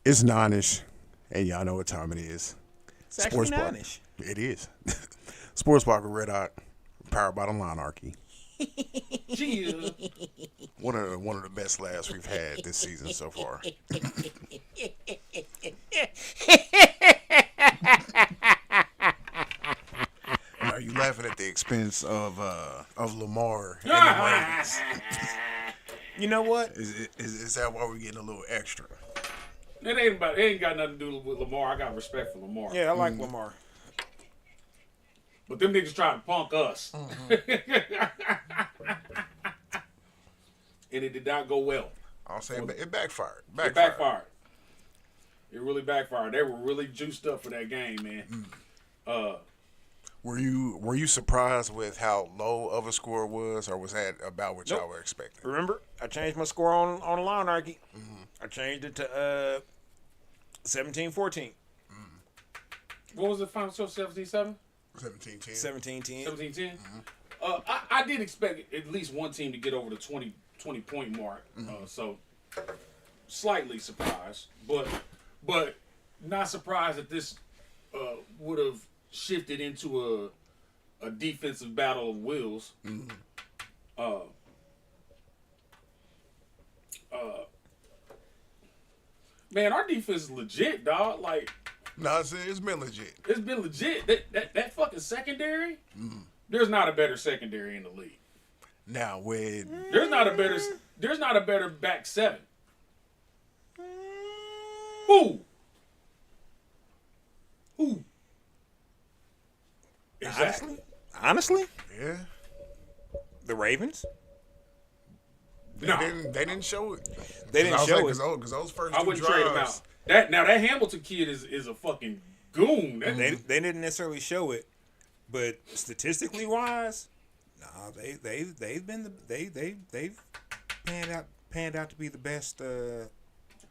It's 9ish, and y'all know what time it is. It's actually Sports Block. nine-ish. It is. Sports Block with Ritoc, powered by the Monarchy. Gia. One of the best laughs we've had this season so far. Are you laughing at the expense of Lamar and the Ravens? You know what? Is that why we're getting a little extra? It ain't got nothing to do with Lamar. I got respect for Lamar. Yeah, I like Lamar. But them niggas trying to punk us. And it did not go well. I'll say it backfired. It backfired. It really backfired. They were really juiced up for that game, man. Were you surprised with how low of a score it was, or was that about what y'all were expecting? Remember, I changed my score on the Monarchy. I changed it to 17-14. What was the final score? 17-7? 17-10. 17-10. 17-10? I did expect at least one team to get over the 20 point mark. So slightly surprised, but not surprised that this would have shifted into a defensive battle of wills. Man, our defense is legit, dog. Like, No, it's been legit. it's been legit. That fucking secondary. There's not a better secondary in the league. Now with There's not a better back seven. Who? Exactly. Honestly, yeah, the Ravens. No, they didn't show it. They didn't show it. because those first I two wouldn't trade him drives. out. That Hamilton kid is a fucking goon. They didn't necessarily show it, but statistically wise, nah, they've panned out to be the best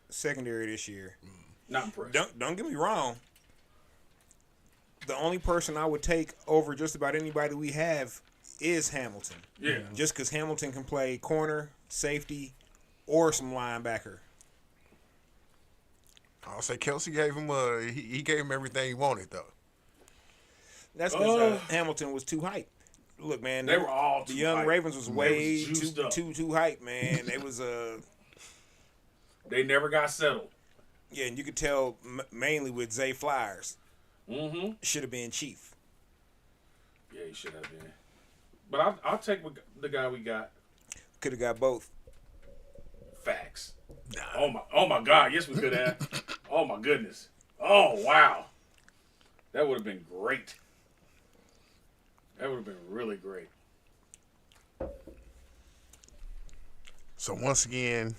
secondary this year. Not impressed. Don't get me wrong. The only person I would take over just about anybody we have is Hamilton. Yeah. Just because Hamilton can play corner, safety, or some linebacker. I'll say Kelsey gave him he gave him everything he wanted though. That's because Hamilton was too hyped. Look, man, They were all the too young hyped. Ravens was They way was juiced up. too hyped, man. They was They never got settled. yeah, and you could tell mainly with Zay Flyers. Mm-hmm. Should have been chief. Yeah, he should have been. But I'll take the guy we got. Could have got both. Facts. Oh my God! Yes, we could have. Oh my goodness. Oh wow. That would have been great. That would have been really great. So once again,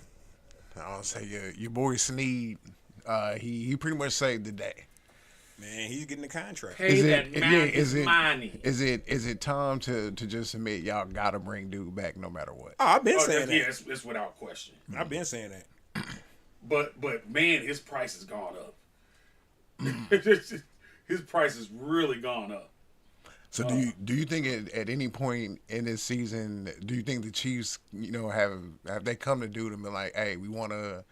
I'll say your boy Sneed, he pretty much saved the day. Man, he's getting the contract. Pay that man money. Is it time to just admit y'all gotta bring dude back no matter what? Oh, I've been saying that. Yeah, it's without question. I've been saying that. But man, his price has gone up. His price has really gone up. So do you think at any point in this season, do you think the Chiefs, have they come to dude and be like, hey, we wanna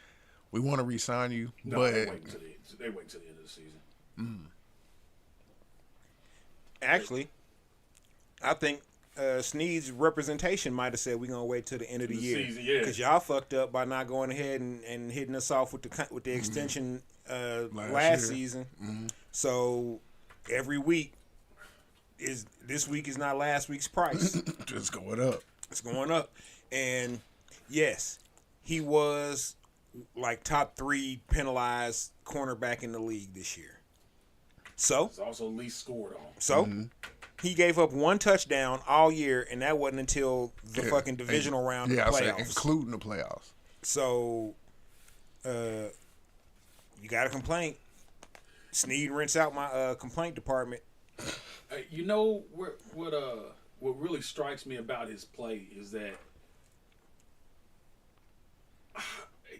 re-sign you? No, but they wait until the end of the season. Actually, I think Sneed's representation might have said we're gonna wait till the end of the year season, yeah. because y'all fucked up by not going ahead and hitting us off with the extension last season. So every week this week is not last week's price. just going up. It's going up, and yes, he was like top 3 penalized cornerback in the league this year. So It's also least scored on. So he gave up 1 touchdown all year, and that wasn't until the fucking divisional round of the I say playoffs. including the playoffs. So you got a complaint. Sneed rents out my complaint department. You know what really strikes me about his play is that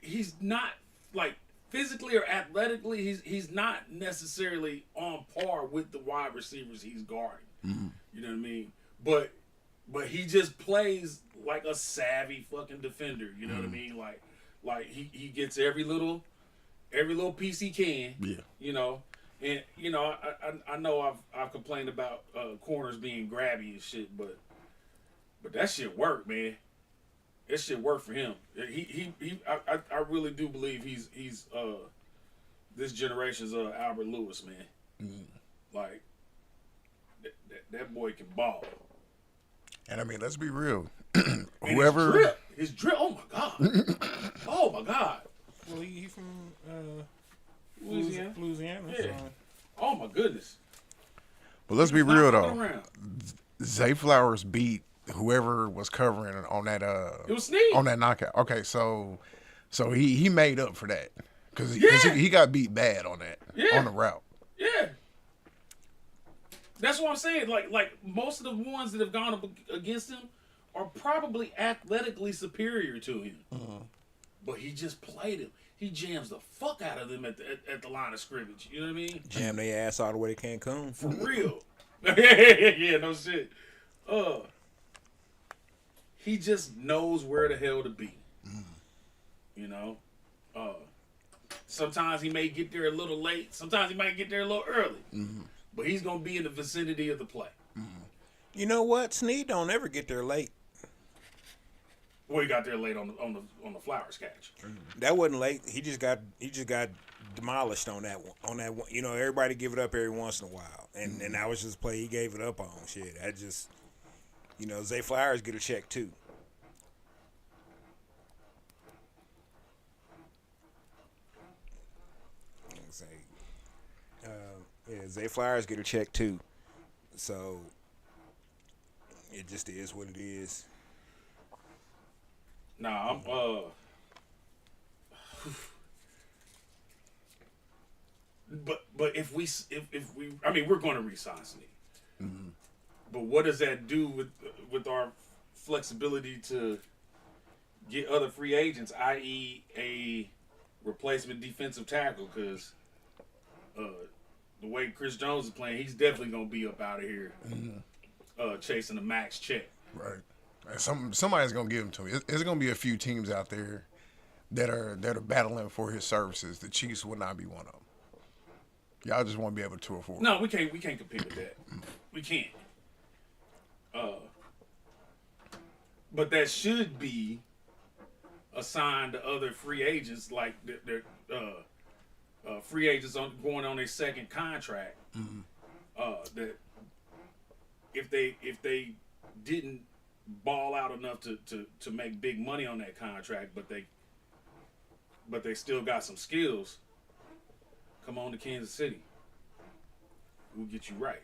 he's not like physically or athletically he's not necessarily on par with the wide receivers he's guarding. You know what I mean? But he just plays like a savvy fucking defender. You know what I mean? Like he gets every little every little piece he can. Yeah. You know, and you know, I know I've complained about corners being grabby and shit, but that shit worked, man. That shit worked for him. I really do believe he's this generation's Albert Lewis, man. Like that boy can ball. And I mean, let's be real. And Whoever his drip. Oh my god. Oh my god. Well, he from Louisiana. Louisiana. Yeah. So. Oh my goodness. But let's be Not real fucking though. around. Zay Flowers beat whoever was covering on that It was Snead. on that knockout. Okay, so he made up for that because Yeah. he got beat bad on that on the route. Yeah. That's what I'm saying. Like most of the ones that have gone up against him are probably athletically superior to him. But he just played him. He jams the fuck out of them at the line of scrimmage. You know what I mean? Jam their ass all the way to Cancun. For real. Yeah, no shit. He just knows where the hell to be. You know? Sometimes he may get there a little late. Sometimes he might get there a little early. But he's going to be in the vicinity of the play. You know what? Snead don't ever get there late. Well, he got there late on the Flowers catch. That wasn't late. He just got demolished on that one. On that one, you know, everybody give it up every once in a while, and that was just a play he gave it up on. Shit, I just, you know, Zay Flowers get a check too. Yeah, Zay Flowers get a check too. So it just is what it is. Nah, but if we I mean, we're going to re-sign Snead. But what does that do with our flexibility to get other free agents, i.e., a replacement defensive tackle? Because the way Chris Jones is playing, he's definitely going to be up out of here chasing a max check. Right. And somebody's gonna give him to me. There's gonna be a few teams out there that are battling for his services. The Chiefs will not be one of them. Y'all just won't be able to afford. No, we can't compete with that. We can't. But that should be assigned to other free agents, like they're free agents going on their second contract. That if they didn't ball out enough to make big money on that contract, but they still got some skills, come on to Kansas City. We'll get you right.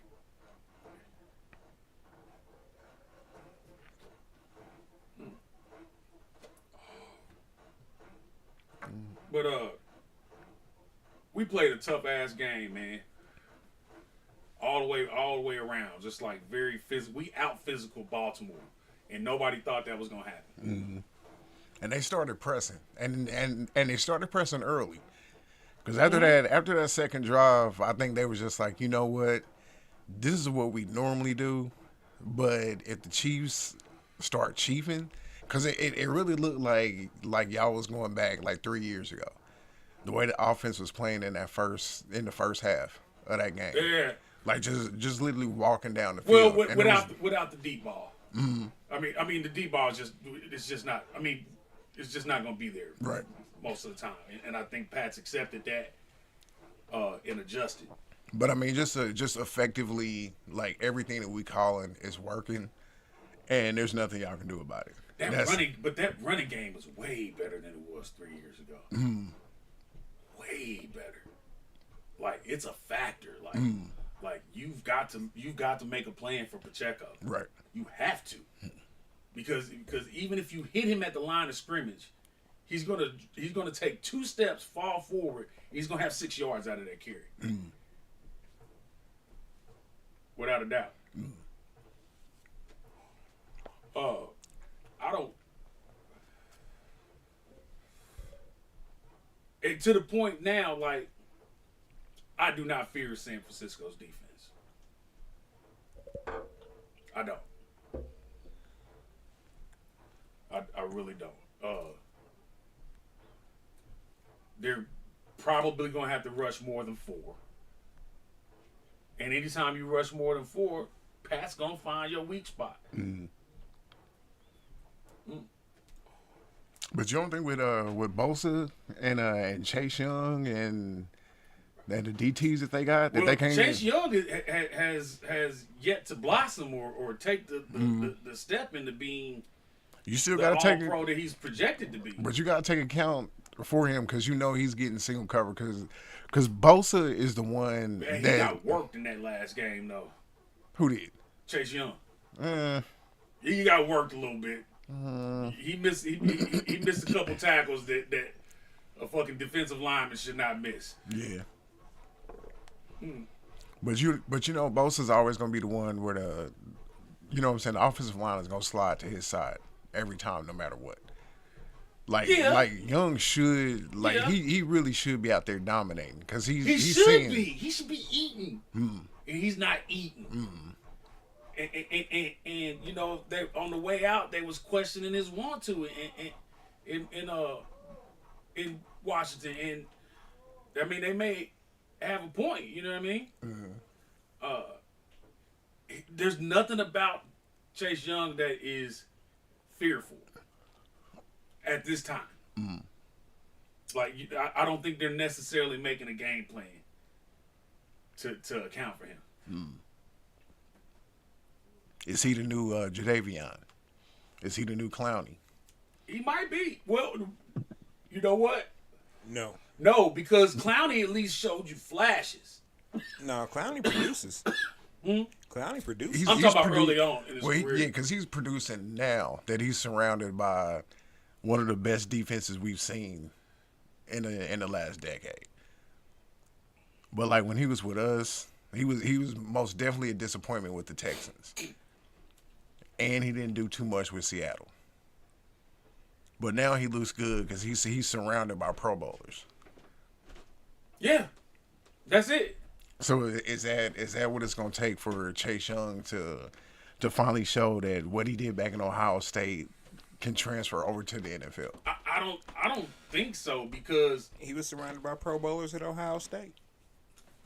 But we played a tough ass game, man. All the way around. Just like very physical. We out physical Baltimore. And nobody thought that was gonna happen. And they started pressing, and they started pressing early, because after that second drive, I think they was just like, you know what, this is what we normally do, but if the Chiefs start chiefing, because it really looked like y'all was going back like 3 years ago, the way the offense was playing in the first half of that game, like just literally walking down the field. Well, without the deep ball. I mean, the deep ball is just not. I mean, it's just not going to be there right most of the time, and I think Pat's accepted that and adjusted. But I mean, just effectively, like everything that we calling is working, and there's nothing y'all can do about it. That running game was way better than it was 3 years ago. Way better. Like it's a factor. Like you've got to make a plan for Pacheco. Right. You have to, because even if you hit him at the line of scrimmage, he's gonna take 2 steps, fall forward, and he's gonna have 6 yards out of that carry, without a doubt. I don't. And to the point now, like I do not fear San Francisco's defense. I don't. I really don't. They're probably going to have to rush more than 4. And anytime you rush more than 4, Pat's going to find your weak spot. But you don't think with Bosa and Chase Young and the DTs that they got that they can't. Chase Young has yet to blossom or take the step into being. You still got to take pro that he's projected to be. But you got to take account for him because he's getting single cover because Bosa is the one Man, that he got worked in that last game though. Who did? Chase Young. He got worked a little bit. He missed a couple tackles that a fucking defensive lineman should not miss. Yeah. But Bosa's always gonna be the one where the the offensive line is gonna slide to his side every time, no matter what. Like Young should he really should be out there dominating because he should be eating, and he's not eating. And they on the way out they was questioning his want to in Washington, and I mean they may have a point. You know what I mean? There's nothing about Chase Young that is fearful at this time. Like I don't think they're necessarily making a game plan to account for him. Is he the new Jadeveon? Is he the new Clowney? He might be. Well, you know what? No, because Clowney at least showed you flashes. No, Clowney produces. Clowney produces. I'm talking about early on in his career. Yeah, because he's producing now that he's surrounded by one of the best defenses we've seen in the last decade. But like when he was with us, he was most definitely a disappointment with the Texans. And he didn't do too much with Seattle. But now he looks good because he's surrounded by Pro Bowlers. Yeah, that's it. So is that what it's going to take for Chase Young to finally show that what he did back in Ohio State can transfer over to the NFL? I don't think so because he was surrounded by Pro Bowlers at Ohio State,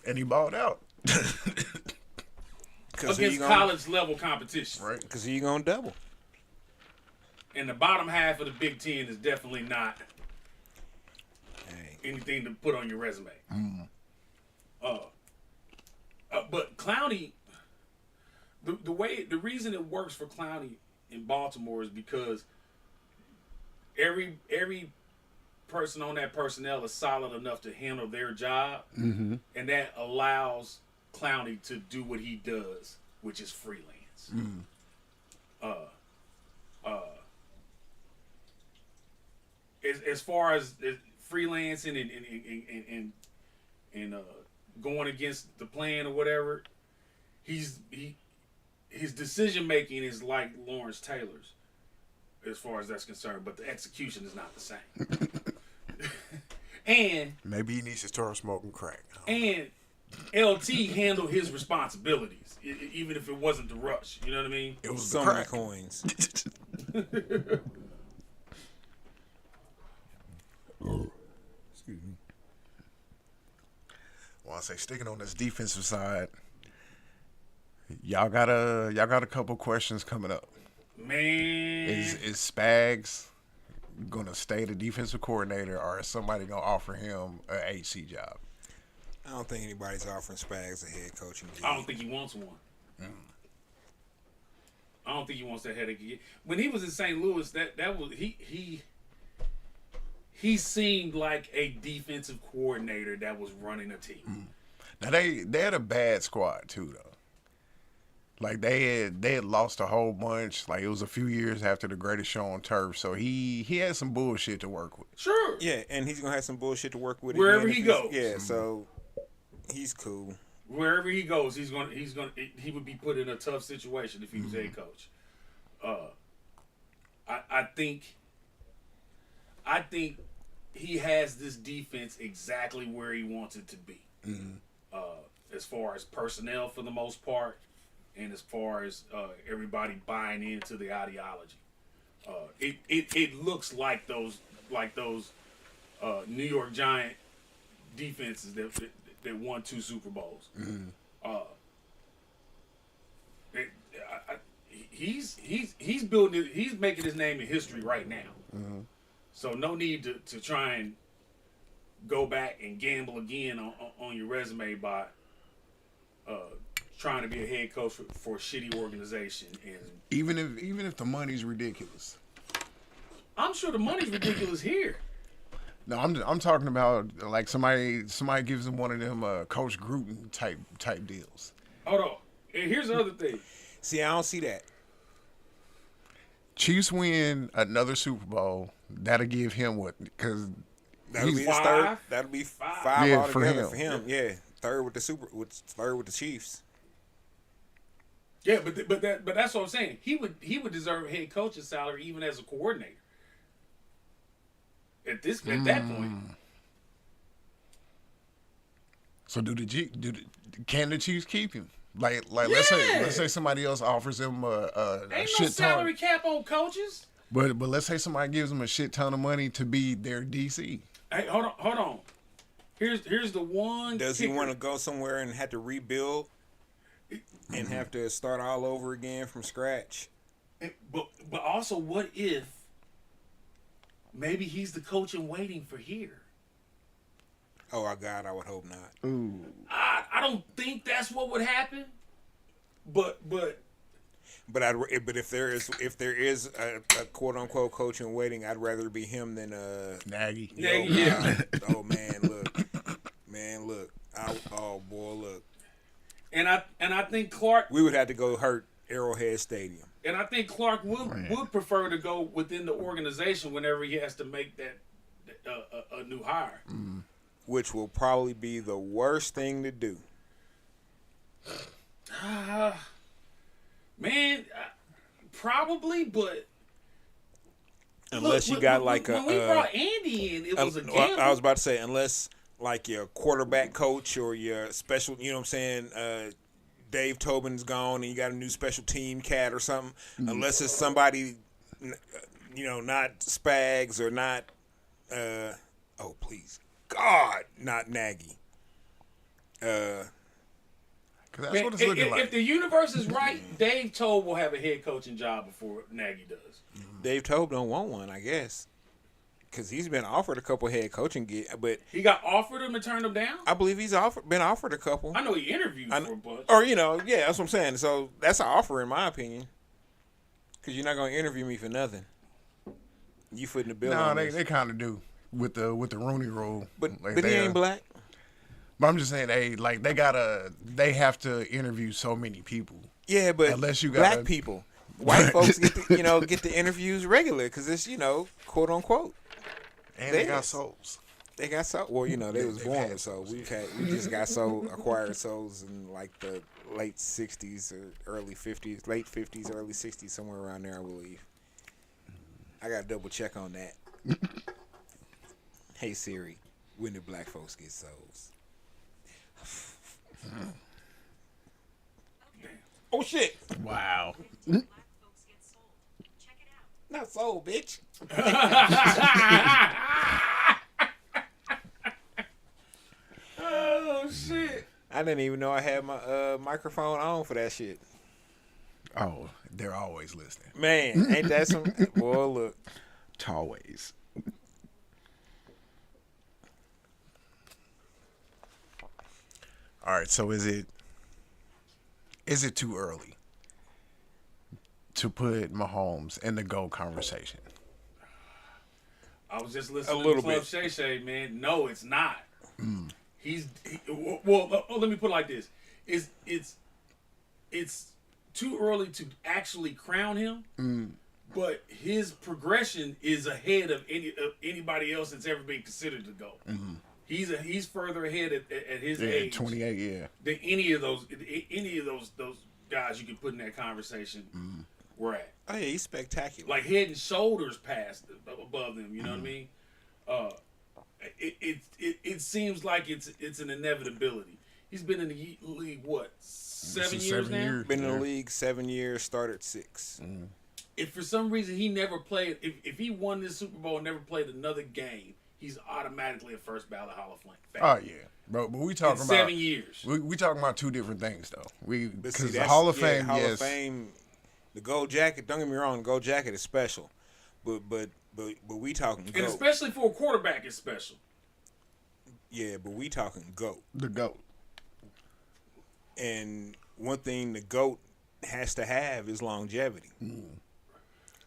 and he balled out against college level competition, right? Because he gonna double. And the bottom half of the Big Ten is definitely not anything to put on your resume. But Clowney, the reason it works for Clowney in Baltimore is because every person on that personnel is solid enough to handle their job, and that allows Clowney to do what he does, which is freelance. As far as freelancing and going against the plan or whatever, his decision making is like Lawrence Taylor's as far as that's concerned, but the execution is not the same. And maybe he needs to start smoking crack. And LT handled his responsibilities, even if it wasn't the rush. You know what I mean? It was so many coins. Excuse me. Well, I say sticking on this defensive side, y'all got a couple questions coming up. Man, is Spags gonna stay the defensive coordinator, or is somebody gonna offer him an HC job? I don't think anybody's offering Spags a head coaching gig. I don't think he wants one. I don't think he wants that headache. When he was in St. Louis, that was he seemed like a defensive coordinator that was running a team. Now they had a bad squad too, though. Like they had lost a whole bunch. Like it was a few years after the greatest show on turf, so he had some bullshit to work with. Sure. Yeah, and he's gonna have some bullshit to work with wherever he goes. Yeah, so he's cool. Wherever he goes, he would be put in a tough situation if he was head coach. I think he has this defense exactly where he wants it to be. As far as personnel for the most part, and as far as everybody buying into the ideology. It looks like those New York Giant defenses that won 2 Super Bowls. He's building. He's making his name in history right now. So no need to try and go back and gamble again on your resume by trying to be a head coach for a shitty organization. And even if the money's ridiculous, I'm sure the money's ridiculous here. No, I'm talking about like somebody gives him one of them Coach Gruden type deals. Hold on. And here's the other thing. See, I don't see that. Chiefs win another Super Bowl. That'll give him what? Because that'll be his third. That'll be five altogether for him. Yeah, third with the Chiefs. Yeah, but that's what I'm saying. He would deserve a head coach's salary even as a coordinator. At that point. So can the Chiefs keep him? Like let's say somebody else offers him a ain't shit no ton. salary cap on coaches. But let's say somebody gives him a shit ton of money to be their DC. Hey, hold on. Here's the one. Does he want to go somewhere and have to rebuild and have to start all over again from scratch? But also, what if maybe he's the coach in waiting for here? Oh, God, I would hope not. Ooh. I don't think that's what would happen. But if there is a quote unquote coach in waiting, I'd rather be him than Nagy. Yeah. Oh man, look. Oh boy, look. And I think Clark. We would have to go hurt Arrowhead Stadium. And I think Clark would prefer to go within the organization whenever he has to make that a new hire. Mm. Which will probably be the worst thing to do. Man, probably, but unless you got like when we brought Andy in, it was a gamble. I was about to say, unless like your quarterback coach or your special, you know what I'm saying, Dave Tobin's gone and you got a new special team cat or something. Unless it's somebody, not Spags or not. Oh please, God, not Nagy. That's what it's looking like. If the universe is right, Dave Tobe will have a head coaching job before Nagy does. Dave Tobe don't want one, I guess, because he's been offered a couple head coaching gigs, but he got offered them and turned them down. I believe he's been offered a couple. I know he interviewed for a bunch. Or yeah, that's what I'm saying. So that's an offer in my opinion, because you're not gonna interview me for nothing. You footing the bill. No, they kind of do with the Rooney Rule, but like he ain't black. But I'm just saying, they have to interview so many people. Yeah, but unless you black people, white folks get the interviews regular because it's quote unquote. And they got souls. They got souls. Well, they was born with souls. We just got acquired souls in like the late '60s or early '50s, late '50s, early '60s, somewhere around there, I believe. I got to double check on that. Hey Siri, when do black folks get souls? Oh shit! Wow. Not sold, bitch. Oh shit! I didn't even know I had my microphone on for that shit. Oh, they're always listening. Man, ain't that some boy? Look, always. All right, so is it too early to put Mahomes in the GOAT conversation? I was just listening to Club Shay Shay, man. No, it's not. Let me put it like this: it's too early to actually crown him, but his progression is ahead of anybody else that's ever been considered to go. He's further ahead at his age, 28, yeah, than any of those guys you can put in that conversation were at. Oh yeah, he's spectacular. Like head and shoulders past above them. You know what I mean? It seems like it's an inevitability. He's been in the league what 7 years now. Been in the league 7 years. Started 6. If for some reason he never played, if he won this Super Bowl and never played another game, he's automatically a first ballot Hall of Fame. Oh yeah, but we talking in about 7 years. We talking about two different things though. Because the Hall Hall of Fame, Hall yes. of Fame, the gold jacket. Don't get me wrong, the gold jacket is special, but we talking GOAT. And especially for a quarterback, it's special. Yeah, but we talking GOAT. The GOAT. And one thing the GOAT has to have is longevity.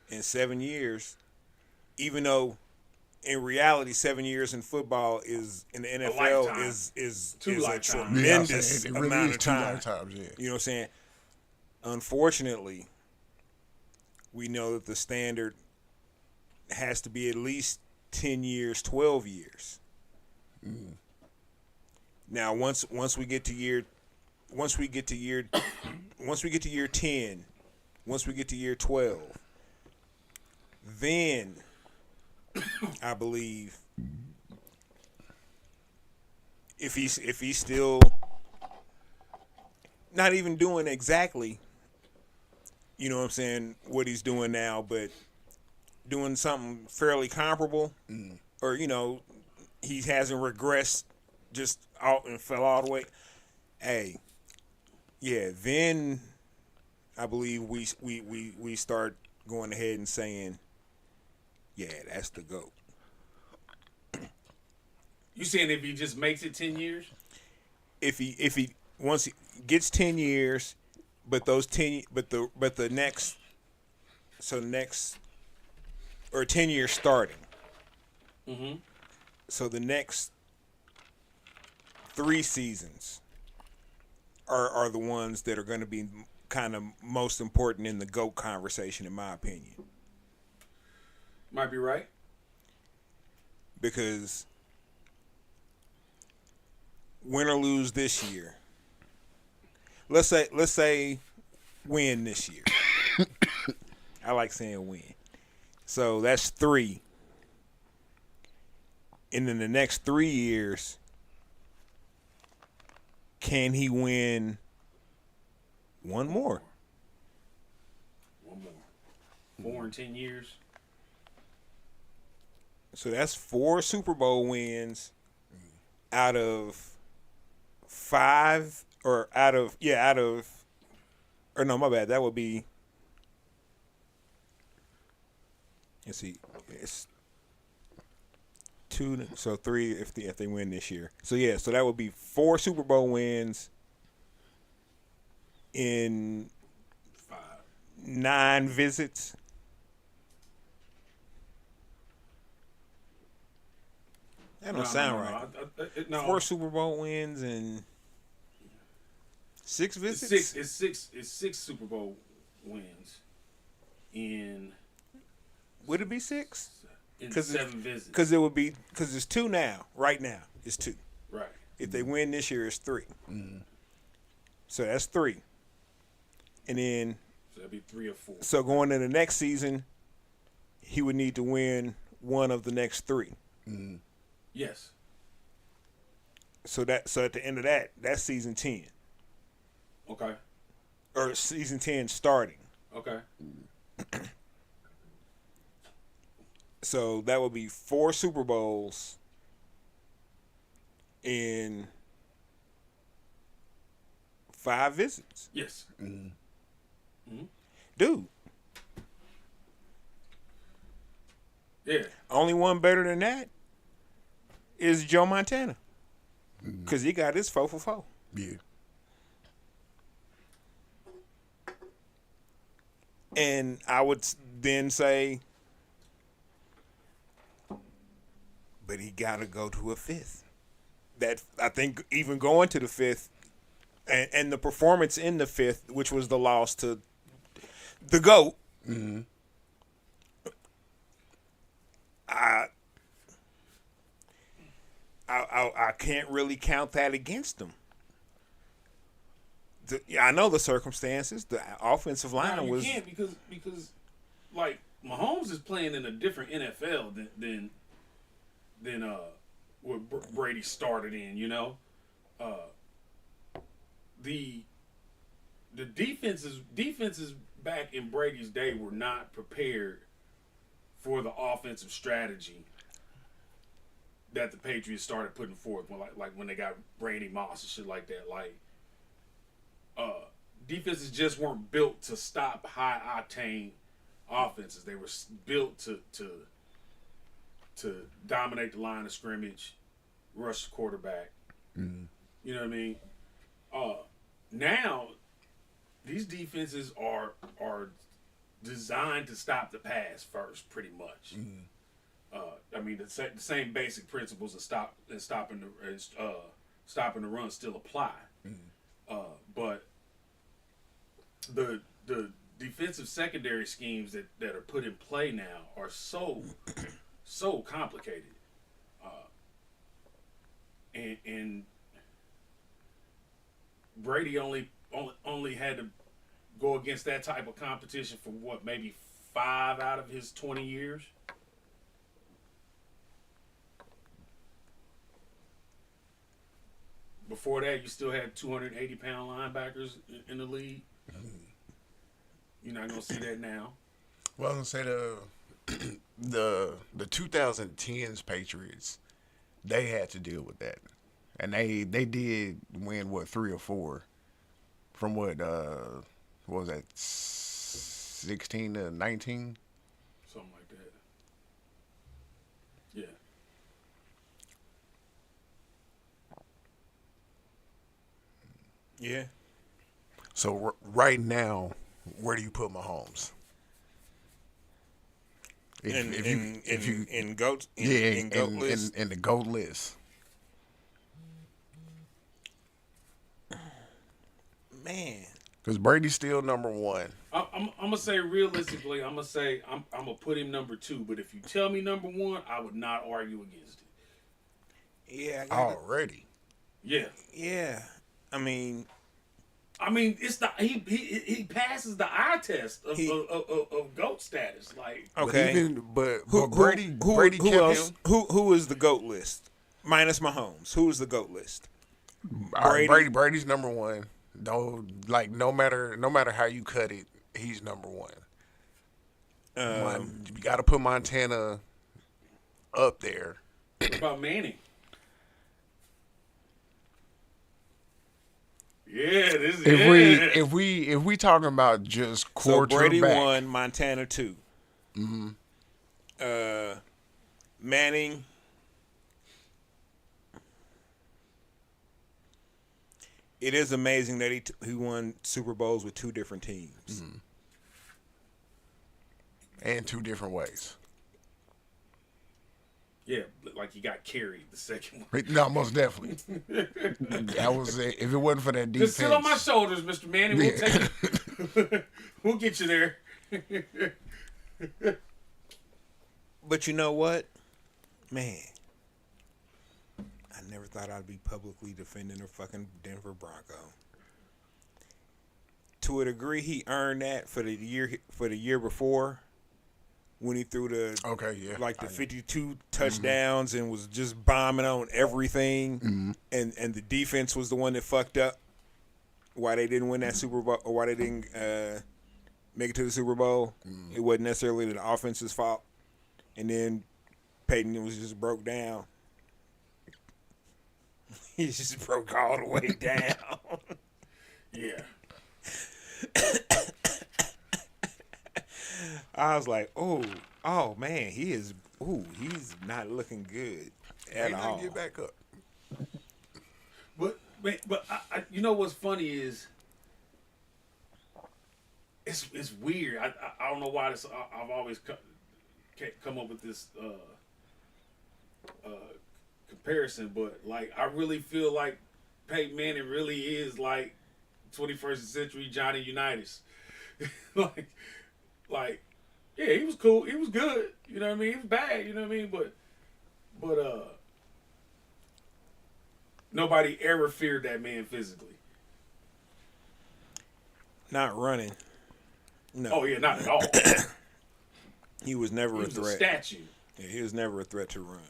In 7 years, even though in reality 7 years in football is in the NFL is a tremendous it really amount is of time. 2 lifetimes, yeah. You know what I'm saying? Unfortunately, we know that the standard has to be at least 10 years, 12 years. Now, once we get to year 10, once we get to year 12, then I believe if he's still not even doing exactly, you know what I'm saying, what he's doing now, but doing something fairly comparable, or you know, he hasn't regressed just out and fell all the way. Hey, yeah, then I believe we start going ahead and saying, yeah, that's the GOAT. You saying if he just makes it 10 years? If he once he gets 10 years, but those 10 but the next or 10 years starting. Mm-hmm. So the next 3 seasons are the ones that are going to be kind of most important in the GOAT conversation, in my opinion. Might be right. Because win or lose this year, let's say win this year. I like saying win. So that's 3. And in the next 3 years, can he win one more? One more. 4 in 10 years. So that's 4 Super Bowl wins out of 5, or or no, my bad. That would be, let's see, it's 2, so 3 if they win this year. So yeah, so that would be 4 Super Bowl wins in 9 visits. That don't sound right. No. 4 Super Bowl wins and 6 visits. It's 6 Super Bowl wins in. Would it be 6? In 7 visits. Because it would be, because it's 2 now. Right now, it's 2. Right. If they win this year, it's 3. Mm-hmm. So that's 3. And then, so that'd be 3 or 4. So going into the next season, he would need to win one of the next 3. Mm-hmm. Yes. So at the end of that, that's season 10. Okay. Or season 10 starting. Okay. So that would be 4 Super Bowls in 5 visits. Yes. Mm-hmm. Mm-hmm. Dude. Yeah. Only one better than that is Joe Montana. Because he got his 4 for 4. Yeah. And I would then say, but he got to go to a 5th. That, I think, even going to the 5th, and the performance in the 5th, which was the loss to the GOAT, Mm-hmm. I can't really count that against him. I know the circumstances. The offensive line you can't because like Mahomes is playing in a different NFL than what Brady started in. You know, the defenses back in Brady's day were not prepared for the offensive strategy that the Patriots started putting forth when they got Randy Moss and shit like that. Like, defenses just weren't built to stop high octane offenses. They were built to dominate the line of scrimmage, rush the quarterback. Mm-hmm. You know what I mean? Now these defenses are designed to stop the pass first, pretty much. Mm-hmm. I mean, the same basic principles of stopping the run still apply. Mm-hmm. But the defensive secondary schemes that are put in play now are so complicated. And Brady only had to go against that type of competition for what, maybe 5 out of his 20 years. Before that, you still had 280-pound linebackers in the league. You're not gonna see that now. Well, I was gonna say the 2010s Patriots, they had to deal with that, and they did win 3 or 4 from what was that, 16 to 19, something like that. Yeah. Yeah. So right now, where do you put Mahomes? In the GOAT list. Man, Because Brady's still number 1. I'm gonna say realistically, I'm gonna put him number 2. But if you tell me number 1, I would not argue against it. yeah, Already. Yeah. yeah. I mean, it's the he passes the eye test of GOAT status. Like, okay. But Who Brady who kept else? him. Who is the GOAT list? Minus Mahomes. Who is the GOAT list? All right, Brady's number 1. No matter how you cut it, he's number 1. You got to put Montana up there. what about Manning? Yeah, this is If we talking about just So quarterback, Brady 1, Montana 2. Mm-hmm. Manning. It is amazing that he won Super Bowls with 2 different teams. Mm-hmm. And 2 different ways. Yeah, like he got carried the second one. No, most definitely. That was it. If it wasn't for that defense, Just sit on my shoulders, Mr. Manning. We'll take it. We'll get you there. But you know what? Man, I never thought I'd be publicly defending a fucking Denver Bronco. To a degree, he earned that for the year before, when he threw the 52 touchdowns and was just bombing on everything, and the defense was the one that fucked up. Why they didn't win that Super Bowl, or why they didn't make it to the Super Bowl? It wasn't necessarily the offense's fault. And then Peyton was just broke down. He just broke all the way down. Yeah. I was like, oh man, he's not looking good at all. Get back up. But I, you know what's funny is it's weird. I don't know why this. I've always come up with this comparison, but like I really feel like Peyton Manning really is like 21st century Johnny Unitas. like yeah, he was cool, he was good, you know what I mean? He was bad, you know what I mean? But nobody ever feared that man physically. Not running. No. Oh yeah, not at all. He was never He was a a threat. statue. Yeah, he was never a threat to run.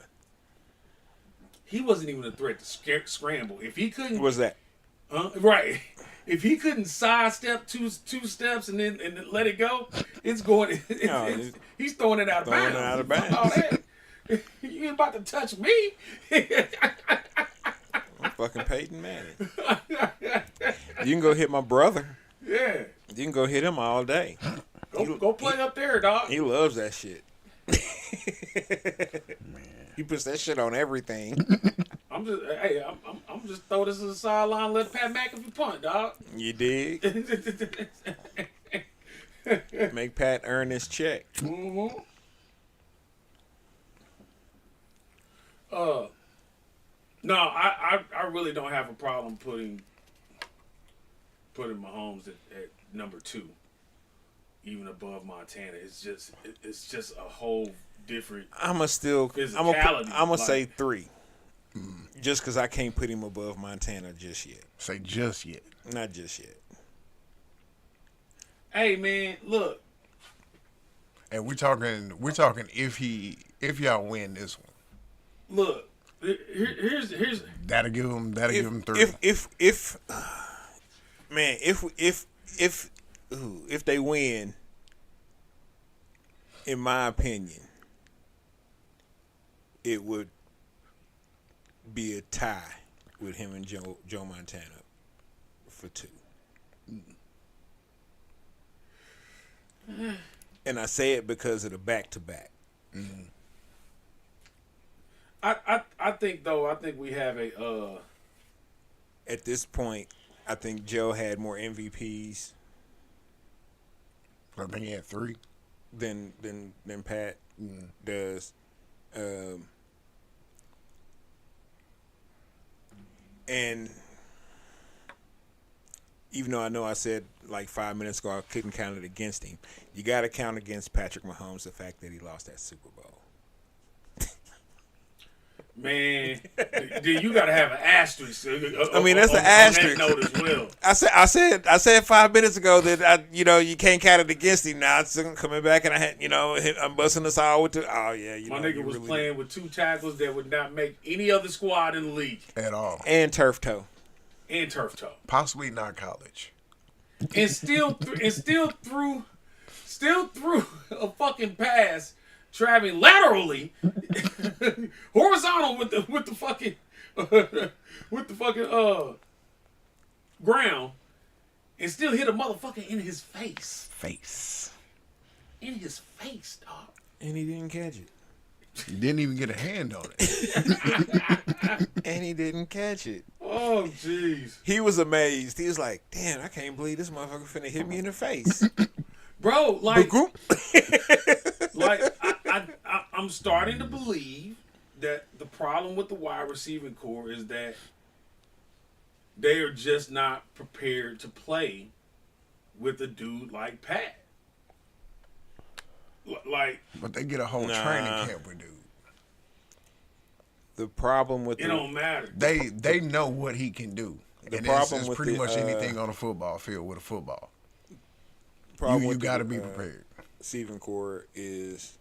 He wasn't even a threat to scramble. If he couldn't, What was that? right? If he couldn't sidestep two steps and then let it go, it's going. He's throwing it out of bounds. Throwing it out of bounds. All that. You ain't about to touch me. I'm fucking Peyton Manning. You can go hit my brother. Yeah. You can go hit him all day. Go play up there, dog. He loves that shit. He puts that shit on everything. I'm just throw this to the sideline and let Pat McAfee punt, dog. You dig? Make Pat earn his check. Mm-hmm. No, I really don't have a problem putting Mahomes at number 2, even above Montana. It's just a whole different. I'm gonna say 3, just because I can't put him above Montana just yet. Say just yet. Not just yet. Hey man, look. And we're talking if y'all win this one. Look, here's That'll give him 3. If they win, in my opinion, it would be a tie with him and Joe Montana for 2. And I say it because of the back-to-back. Mm-hmm. I think we have a At this point, I think Joe had more MVPs I think he had 3 than Pat does. And even though I know I said like 5 minutes ago I couldn't count it against him, you got to count against Patrick Mahomes the fact that he lost that Super Bowl. man. You got to have an asterisk. I mean, that's an asterisk. On that note as well. I said 5 minutes ago that you can't count it against him. Now it's coming back and I'm busting us all with My nigga was really playing with 2 tackles that would not make any other squad in the league at all, and turf toe. Possibly not college. And still threw a fucking pass traveling laterally, horizontal with the fucking ground, and still hit a motherfucker in his face. In his face, dog. And he didn't catch it. He didn't even get a hand on it. And he didn't catch it. Oh, jeez. He was amazed. He was like, damn, I can't believe this motherfucker finna hit me in the face. Bro, like I'm starting to believe that the problem with the wide receiving core is that they are just not prepared to play with a dude like Pat. But they get a whole training camp with dude. The problem with it don't matter. They know what he can do. The and problem it's with pretty much anything on a football field with a football. You got to be prepared. Receiving core is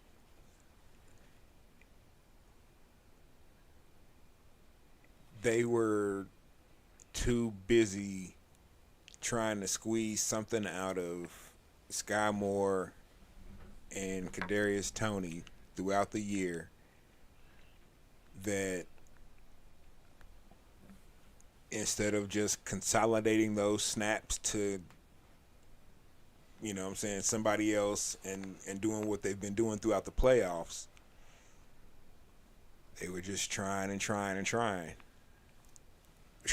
they were too busy trying to squeeze something out of Sky Moore and Kadarius Toney throughout the year that instead of just consolidating those snaps to, you know what I'm saying, somebody else and doing what they've been doing throughout the playoffs, they were just trying, which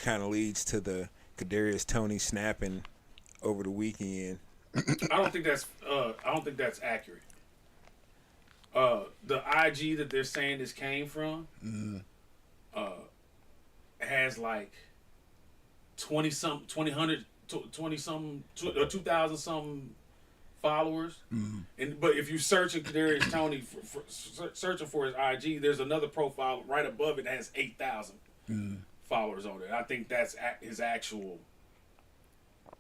kind of leads to the Kadarius Toney snapping over the weekend. I don't think that's accurate. The IG that they're saying this came from has like 2,000 something followers. But if you searching Kadarius Toney searching for his IG, there's another profile right above it that has 8,000 followers on it. I think that's his actual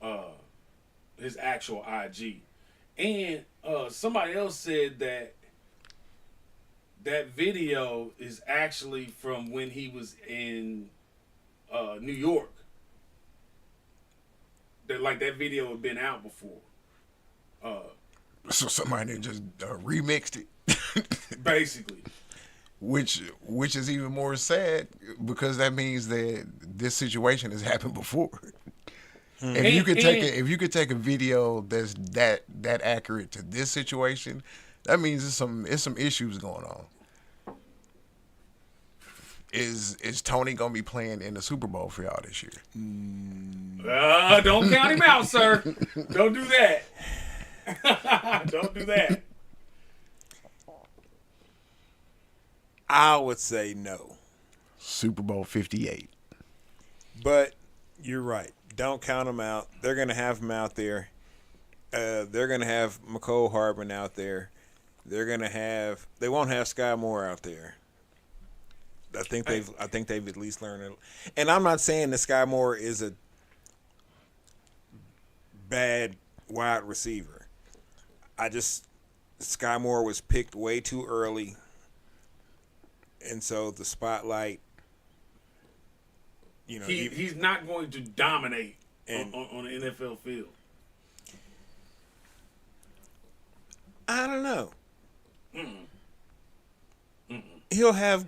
IG. And somebody else said that video is actually from when he was in New York. That video had been out before. So somebody just remixed it. Basically. which is even more sad because that means that this situation has happened before. If you could take a video that's that accurate to this situation, that means it's some issues going on. Is Tony gonna be playing in the Super Bowl for y'all this year? Don't count him out, sir. Don't do that. Don't do that. I would say no. Super Bowl 58. But you're right. Don't count them out. They're going to have them out there. They're going to have McCole Hardman out there. They won't have Sky Moore out there. I think they've at least learned it. And I'm not saying that Sky Moore is a bad wide receiver. Sky Moore was picked way too early. And so the spotlight, he's not going to dominate on the NFL field. I don't know. He'll have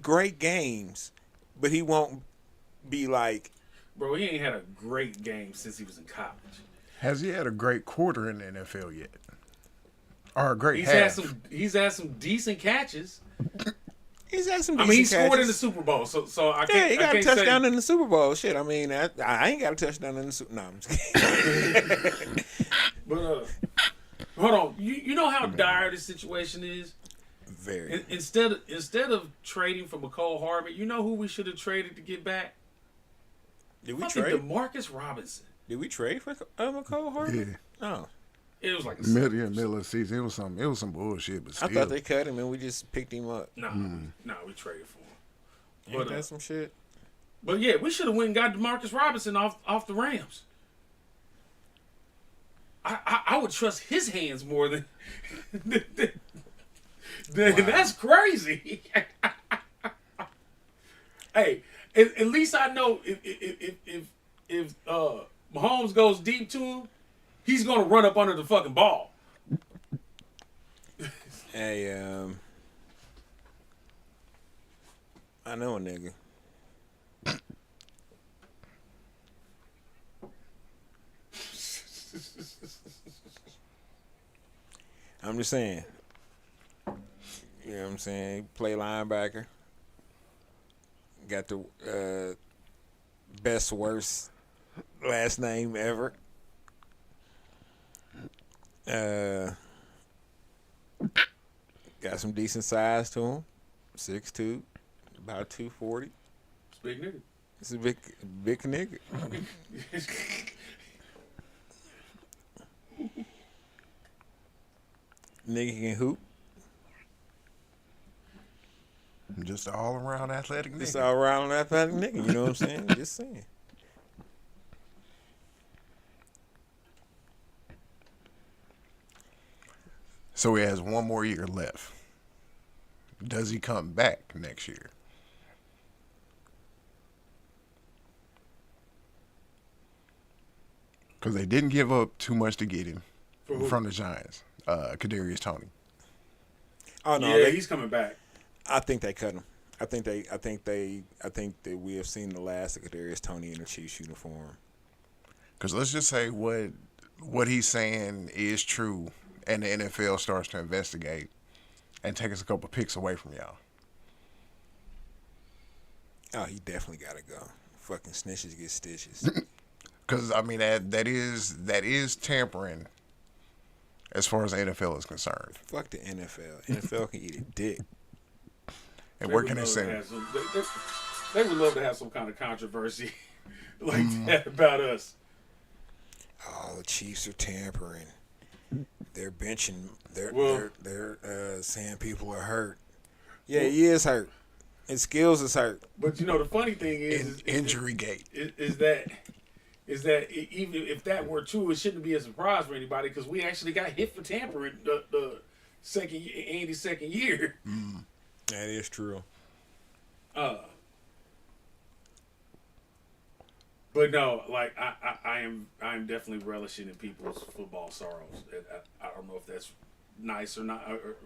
great games, but he won't be like. Bro, he ain't had a great game since he was in college. Has he had a great quarter in the NFL yet? Or a great half? He's had some decent catches. He's had some. He scored in the Super Bowl, so I can't. Yeah, he got a touchdown in the Super Bowl. Shit, I ain't got a touchdown in the Super. No, I'm just kidding. But hold on, you know how dire this situation is. Very. Instead of trading for McCole Hardman, you know who we should have traded to get back? Did we trade DeMarcus Robinson? Did we trade for McCole Hardman? Yeah. Oh. It was like a middle of the season. It was some bullshit, but still. I thought they cut him and we just picked him up. No, we traded for him. But that's some shit. But yeah, we should have went and got DeMarcus Robinson off the Rams. I would trust his hands more than that's crazy. Hey, at least I know if Mahomes goes deep to him, he's gonna run up under the fucking ball. Hey, I know a nigga. I'm just saying. You know what I'm saying? Play linebacker. Got the best worst last name ever. Got some decent size to him. 6'2", about 240. It's a big nigga. It's a big nigga. Nigga can hoop. Just an all around athletic nigga. Just all around athletic nigga. You know what I'm saying? Just saying. So he has one more year left. Does he come back next year? Because they didn't give up too much to get him from the Giants. Kadarius Toney. Oh no, yeah, he's coming back. I think they cut him. I think that we have seen the last of Kadarius Toney in a Chiefs uniform. Because let's just say what he's saying is true, and the NFL starts to investigate and take us a couple picks away from y'all. Oh, he definitely got to go. Fucking snitches get stitches. Because I mean that is tampering as far as the NFL is concerned. Fuck the NFL. NFL can eat a dick. And where can they say? They would love to have some kind of controversy like that about us. Oh, the Chiefs are tampering. They're benching. They're saying people are hurt. Yeah, he is hurt. His skills is hurt. But you know the funny thing is injury gate is that even if that were true, it shouldn't be a surprise for anybody because we actually got hit for tampering the Andy's second year. Mm. That is true. But no, like I am definitely relishing in people's football sorrows. I don't know if that's nice or not, or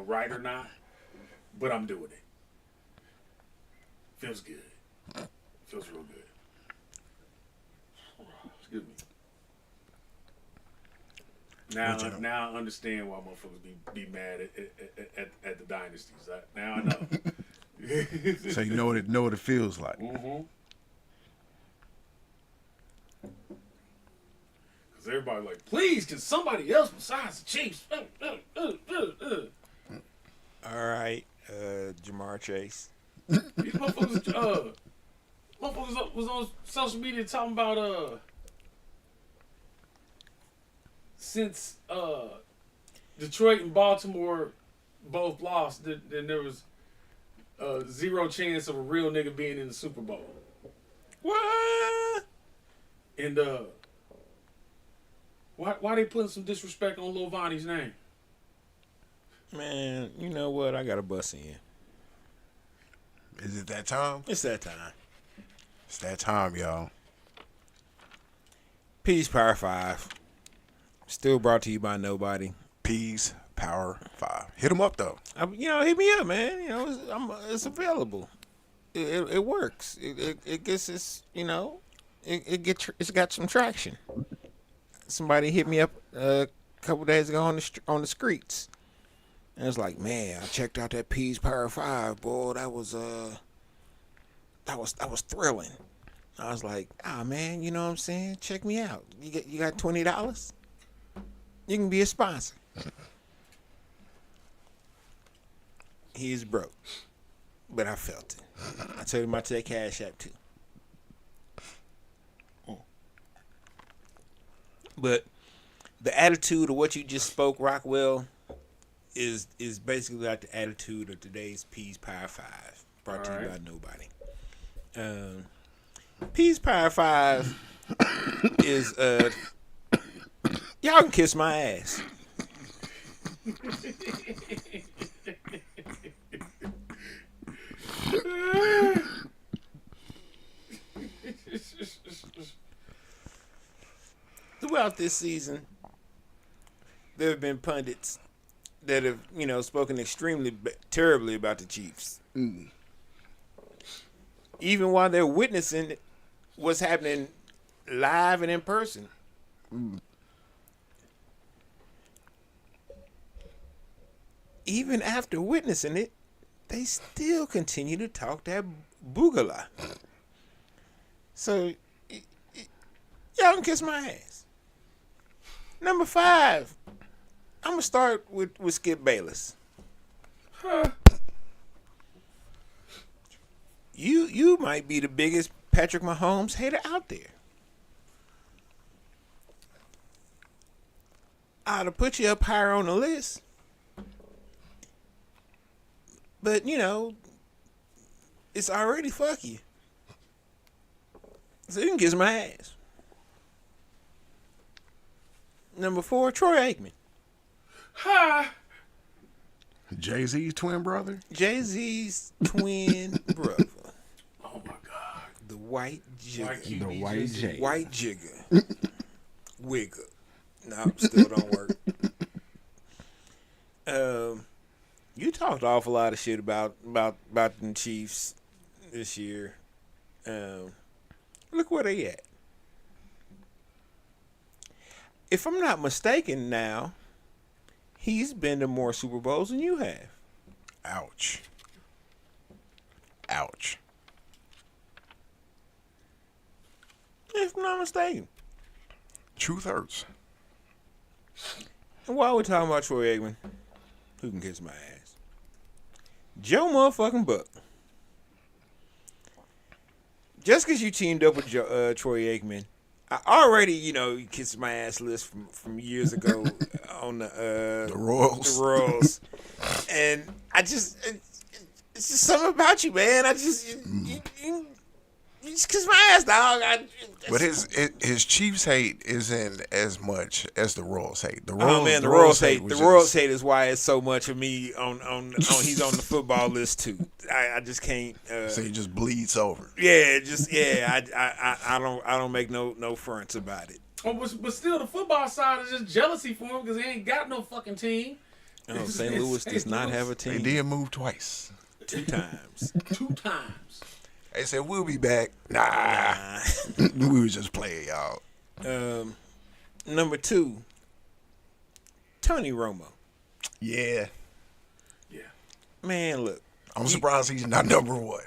right or not. but I'm doing it. Feels good. Feels real good. Excuse me. Now I understand why motherfuckers be mad at the dynasties. Now I know. So you know what it feels like. Mm-hmm. Because everybody like, please, can somebody else besides the Chiefs? All right, Jamar Chase. These motherfuckers, was on social media talking about since Detroit and Baltimore both lost, then there was zero chance of a real nigga being in the Super Bowl. What? And why they putting some disrespect on Lil Vonnie's name? Man, you know what? I got a bus in. Is it that time? It's that time. It's that time, y'all. Peace, Power 5. Still brought to you by nobody. Peace, Power 5. Hit them up, though. Hit me up, man. It's available. It works. It gets its, it's got some traction. Somebody hit me up a couple days ago on the streets. And it's like, man, I checked out that Peace Power 5, boy. That was thrilling. I was like, man, you know what I'm saying? Check me out. You got $20? You can be a sponsor. He's broke, but I felt it. I told him about that Cash App too. But the attitude of what you just spoke, Rockwell, is basically like the attitude of today's Peace Power 5, brought to you by nobody. Peace Power 5 is y'all can kiss my ass. Throughout this season, there have been pundits that have, spoken extremely terribly about the Chiefs. Mm. Even while they're witnessing what's happening live and in person. Mm. Even after witnessing it, they still continue to talk that boogala. So, y'all can kiss my ass. Number 5, I'm going to start with Skip Bayless. Huh. You might be the biggest Patrick Mahomes hater out there. I'd have put you up higher on the list. But, it's already fuck you. So you can kiss my ass. Number 4, Troy Aikman. Ha! Jay-Z's twin brother? Jay-Z's twin brother. Oh, my God. The white jigger. The white J. White jigger. Wigger. No, still don't work. You talked an awful lot of shit about the Chiefs this year. Look where they at. If I'm not mistaken now, he's been to more Super Bowls than you have. Ouch. If I'm not mistaken. Truth hurts. And while we're talking about Troy Aikman, who can kiss my ass? Joe motherfucking Buck. Just because you teamed up with Troy Aikman, I already, you kissed my ass list from years ago on the Royals. The Royals. And it's just something about you, man. You just kiss my ass, dog. But his Chiefs hate isn't as much as the Royals hate. The Royals hate. The Royals hate is why it's so much of me on he's on the football list too. I just can't. So he just bleeds over. Yeah, I don't make no fronts about it. Oh, but still, the football side is just jealousy for him because he ain't got no fucking team. Oh, St. Louis does not have a They team. did move twice. 2 times. 2 times. They said we'll be back. Nah. We was just playing, y'all. Number 2, Tony Romo. Yeah. Yeah. Man, look. I'm surprised he's not number 1.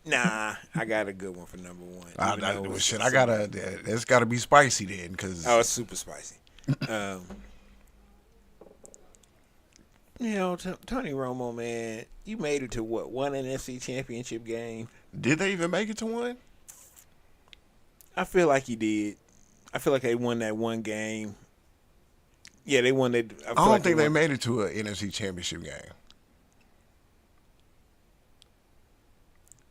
Nah, I got a good one for number 1. It's gotta be spicy then, because Oh, it's super spicy. Tony Romo, man, you made it to what, 1 NFC Championship game? Did they even make it to 1? I feel like he did. I feel like they won that 1 game. Yeah, they won that. I don't think they made it to an NFC Championship game.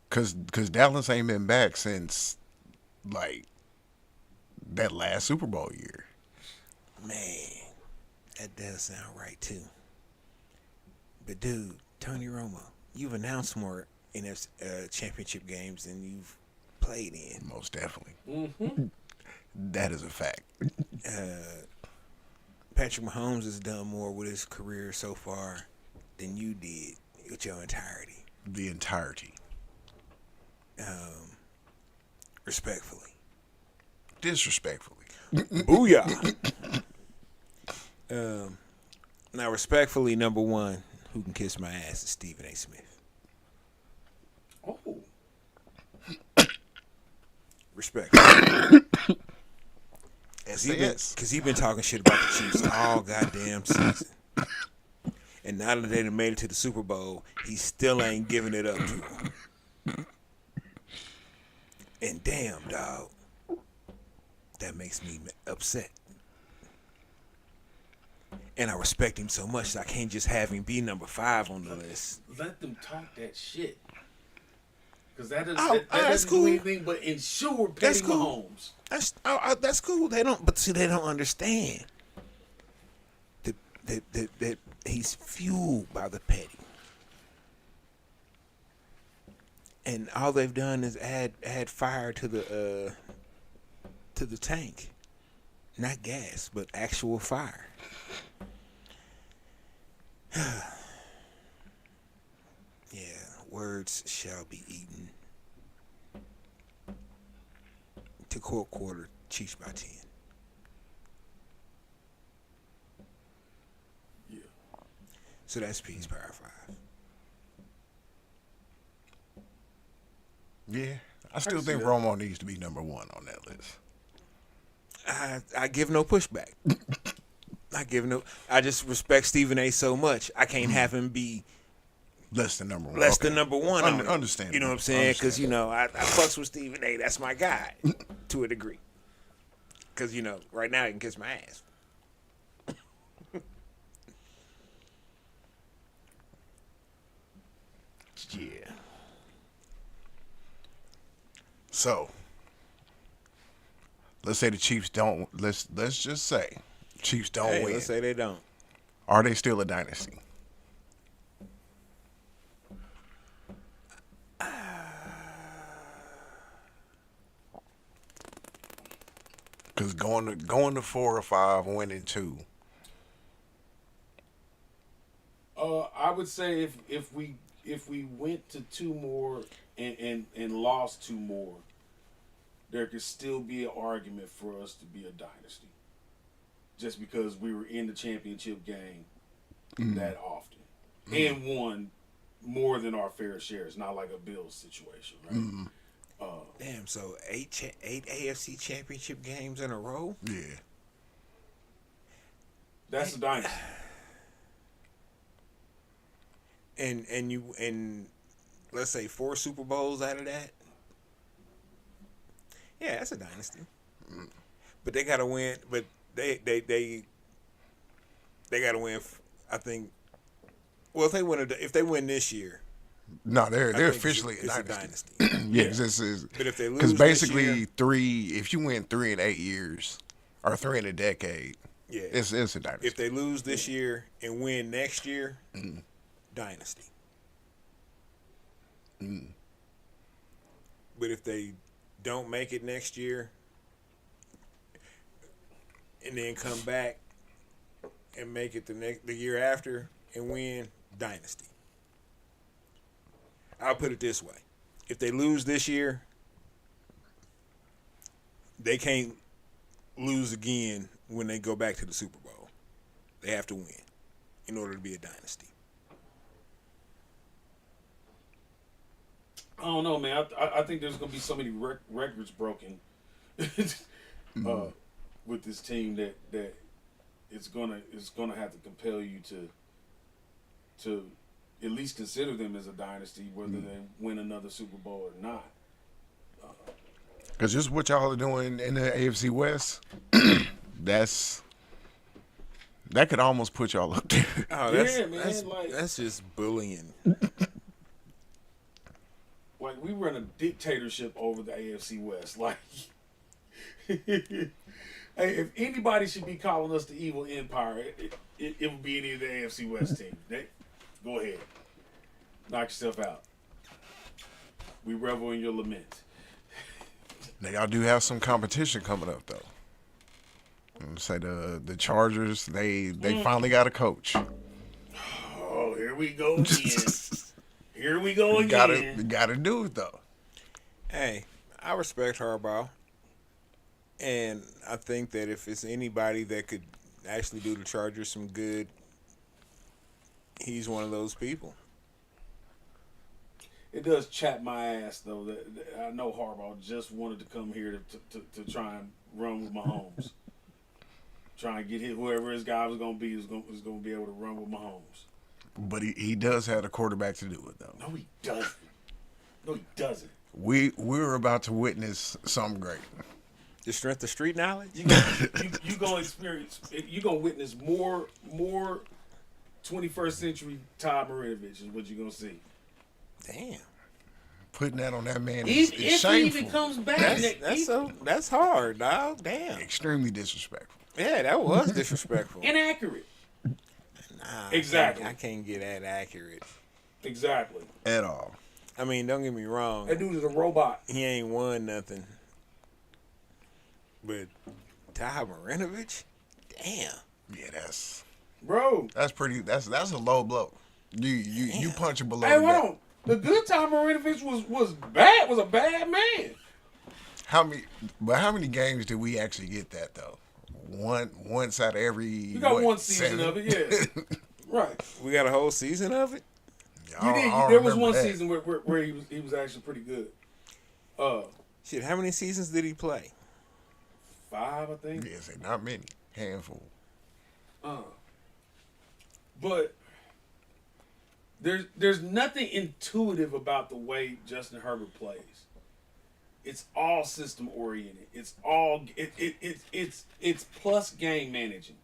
Cause Dallas ain't been back since like that last Super Bowl year. Man, that does sound right too. But dude, Tony Romo, you've announced more NFC championship games than you've played in. Most definitely. Mm-hmm. That is a fact. Patrick Mahomes has done more with his career so far than you did with your entirety. The entirety. Respectfully. Disrespectfully. Booyah. Now, respectfully, number 1, who can kiss my ass, is Stephen A. Smith. Oh. Respectfully. Because he's been talking shit about the Chiefs all goddamn season. And now that they done made it to the Super Bowl, he still ain't giving it up to them. And damn, dog, that makes me upset. And I respect him so much that I can't just have him be number 5 on the list. Let them talk that shit. Because that that's doesn't cool. do anything but ensure Patty Mahomes. That's cool. They don't understand that he's fueled by the petty. And all they've done is add fire to the tank. Not gas, but actual fire. Yeah, words shall be eaten. To quarter, Chiefs by 10. Yeah. So that's P's Power 5. Yeah. I still think Romo needs to be number 1 on that list. I give no pushback. I just respect Stephen A. so much. I can't have him be less than number 1. Less than number 1. Understand. You know what I'm saying? Because, I fucks with Stephen A. That's my guy to a degree. Because, right now he can kiss my ass. Yeah. So, let's say the Chiefs don't. Let's just say Chiefs don't win. Let's say they don't. Are they still a dynasty? Because going to 4 or 5, winning 2. I would say if we went to 2 more and lost 2 more, there could still be an argument for us to be a dynasty. Just because we were in the championship game that often and won more than our fair share. It's not like a Bills situation, right? Damn, so 8 AFC Championship games in a row? Yeah. That's a dynasty. And let's say 4 Super Bowls out of that. Yeah, that's a dynasty. But they gotta win. But they gotta win. I think. Well, if they win this year. No, they're officially a dynasty. Yes, this is. But if they lose, because basically this year, 3. If you win 3 in 8 years, or 3 in a decade, yeah, it's a dynasty. If they lose this year and win next year, dynasty. But if they don't make it next year and then come back and make it the year after and win, dynasty. I'll put it this way. If they lose this year, they can't lose again when they go back to the Super Bowl. They have to win in order to be a dynasty. I don't know, man. I think there's gonna be so many records broken with this team that it's gonna have to compel you to at least consider them as a dynasty, whether they win another Super Bowl or not. Because just what y'all are doing in the AFC West, that could almost put y'all up there. Oh, that's just bullying. Like, we run a dictatorship over the AFC West. Like, hey, if anybody should be calling us the evil empire, it would be any of the AFC West teams. Go ahead. Knock yourself out. We revel in your lament. Now, y'all do have some competition coming up, though. Say the Chargers, they finally got a coach. Oh, here we go again. Here we go again. Gotta do it, though. Hey, I respect Harbaugh. And I think that if it's anybody that could actually do the Chargers some good, he's one of those people. It does chap my ass, though. That I know Harbaugh just wanted to come here to try and run with Mahomes. Try and get whoever his guy was going to be was going to be able to run with Mahomes. But he does have a quarterback to do it, though. No, he doesn't. No, he doesn't. We're about to witness something great. The strength of street knowledge? You gonna experience. You gonna witness more 21st century Todd Marinovich is what you gonna see. Damn. Putting that on that man is If shameful. he even comes back, That's hard, dog. Damn. Extremely disrespectful. Yeah, that was disrespectful. inaccurate. Nah, Exactly. I can't get that accurate. Exactly. At all. I mean, don't get me wrong. That dude is a robot. He ain't won nothing. But Todd Marinovich? Damn. Yeah, that's Bro. pretty. That's a low blow. You punch it below. Hey, the hold belt. on. The good Todd Marinovich was bad. Was a bad man. How many games did we actually get that though? Once out of every. You got one season 7? of it, yeah. Right. We got a whole season of it? You did. There was one season where he was actually pretty good. Shit, how many seasons did he play? 5, I think. Yeah, say not many, handful. But there's nothing intuitive about the way Justin Herbert plays. It's all system oriented. It's all it's plus game managing.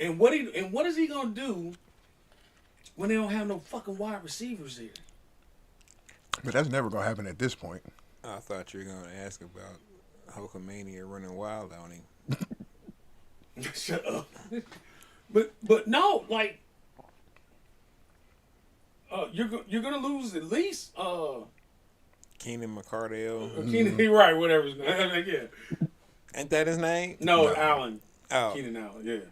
And what is he gonna do when they don't have no fucking wide receivers here? But that's never gonna happen at this point. I thought you were going to ask about Hulkamania running wild on him. Shut up. But no, like you're gonna lose at least Keenan McCardell. Keenan, right? Whatever his name. Yeah. Ain't that his name? No, Allen. Oh. Keenan Allen.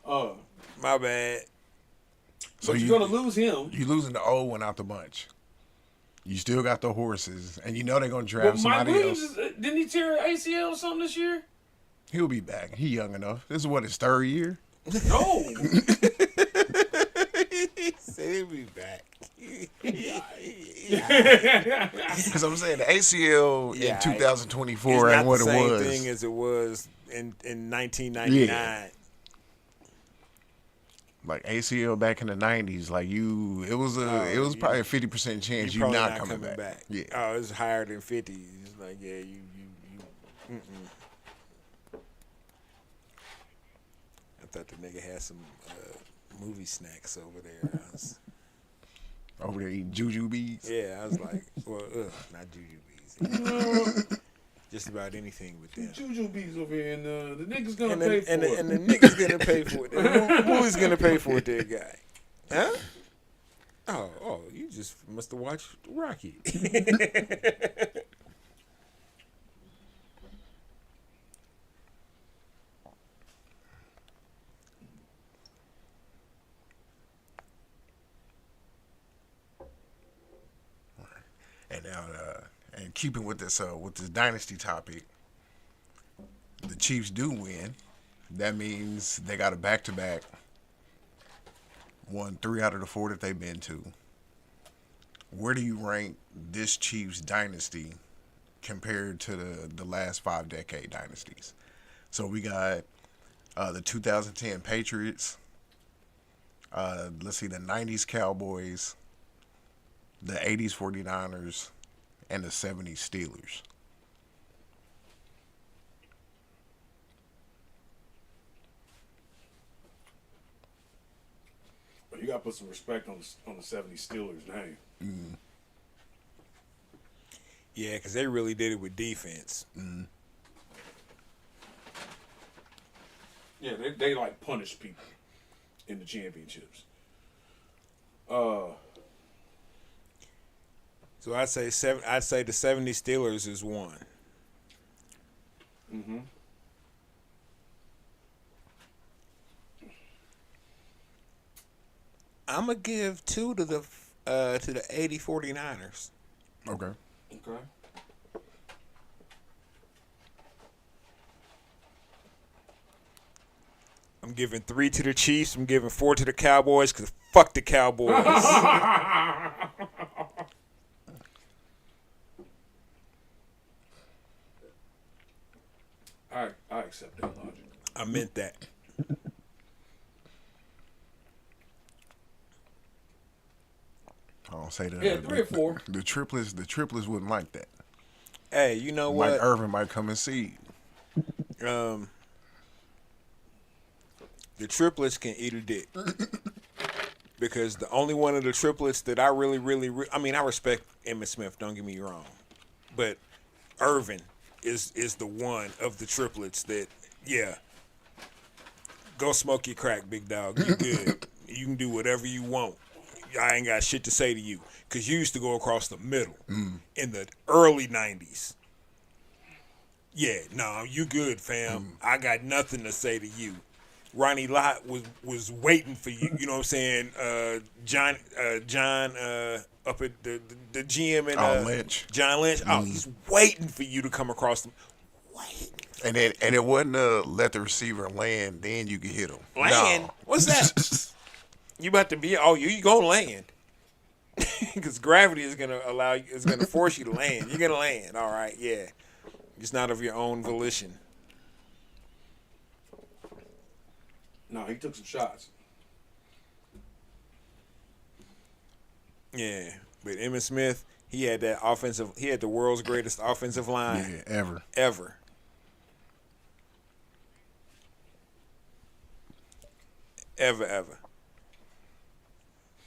Yeah. My bad. So but you're gonna lose him. You losing the old one out the bunch. You still got the horses, and you know they're gonna draft But Mike somebody Williams else. Didn't he tear ACL or something this year? He'll be back. He young enough. This is what his 3rd year. No. He said he'll be back. Because I'm saying the ACL in 2024 ain't what it was. It's not the same thing as it was in 1999. Yeah. Like ACL back in the 90s, like it was probably a 50% chance You're you probably not coming back. Yeah. Oh, it's higher than 50. It's like, yeah, you. I thought the nigga had some movie snacks over there. Over there eating jujubes. Yeah, I was like, well, not jujubes. Just about anything with them. Jujubes over here, and the nigga's gonna pay for it. And the nigga's gonna pay for it. The movie's gonna pay for it, that guy. Huh? Oh, you just must have watched Rocky. keeping with this dynasty topic, the Chiefs do win. That means they got a back-to-back. Won 3 out of the 4 that they've been to. Where do you rank this Chiefs dynasty compared to the last 5-decade dynasties? So we got the 2010 Patriots. Let's see, the 90s Cowboys, the 80s 49ers, and the 70s Steelers. But you got to put some respect on the 70s Steelers name. Mm. Yeah, because they really did it with defense. Mm. Yeah, they like punish people in the championships. So I'd say the 70 Steelers is 1. Mm-hmm. I'm gonna give 2 to the 80 49ers. Okay. Okay. I'm giving 3 to the Chiefs. I'm giving 4 to the Cowboys because fuck the Cowboys. I accept that logic. I meant that. I don't say that. Yeah, 3 or 4. The triplets wouldn't like that. Hey, you know what? Mike Irvin might come and see. The triplets can eat a dick. Because the only one of the triplets that I really, I mean, I respect Emmitt Smith, don't get me wrong. But Irvin is the one of the triplets that, yeah, go smoke your crack, big dog. You good. You can do whatever you want. I ain't got shit to say to you. Because you used to go across the middle in the early 90s. Yeah, no, you good, fam. I got nothing to say to you. Ronnie Lott was waiting for you. You know what I'm saying? John up at the GM and Lynch. John Lynch. Oh, he's waiting for you to come across them. Waiting. And it wasn't let the receiver land, then you could hit him. Land? No. What's that? You about to be? Oh, you gonna land? Because gravity is gonna force you to land. You're gonna land. All right, yeah. It's not of your own volition. No, he took some shots. Yeah, but Emmitt Smith, he had the world's greatest offensive line. Yeah, ever. Ever.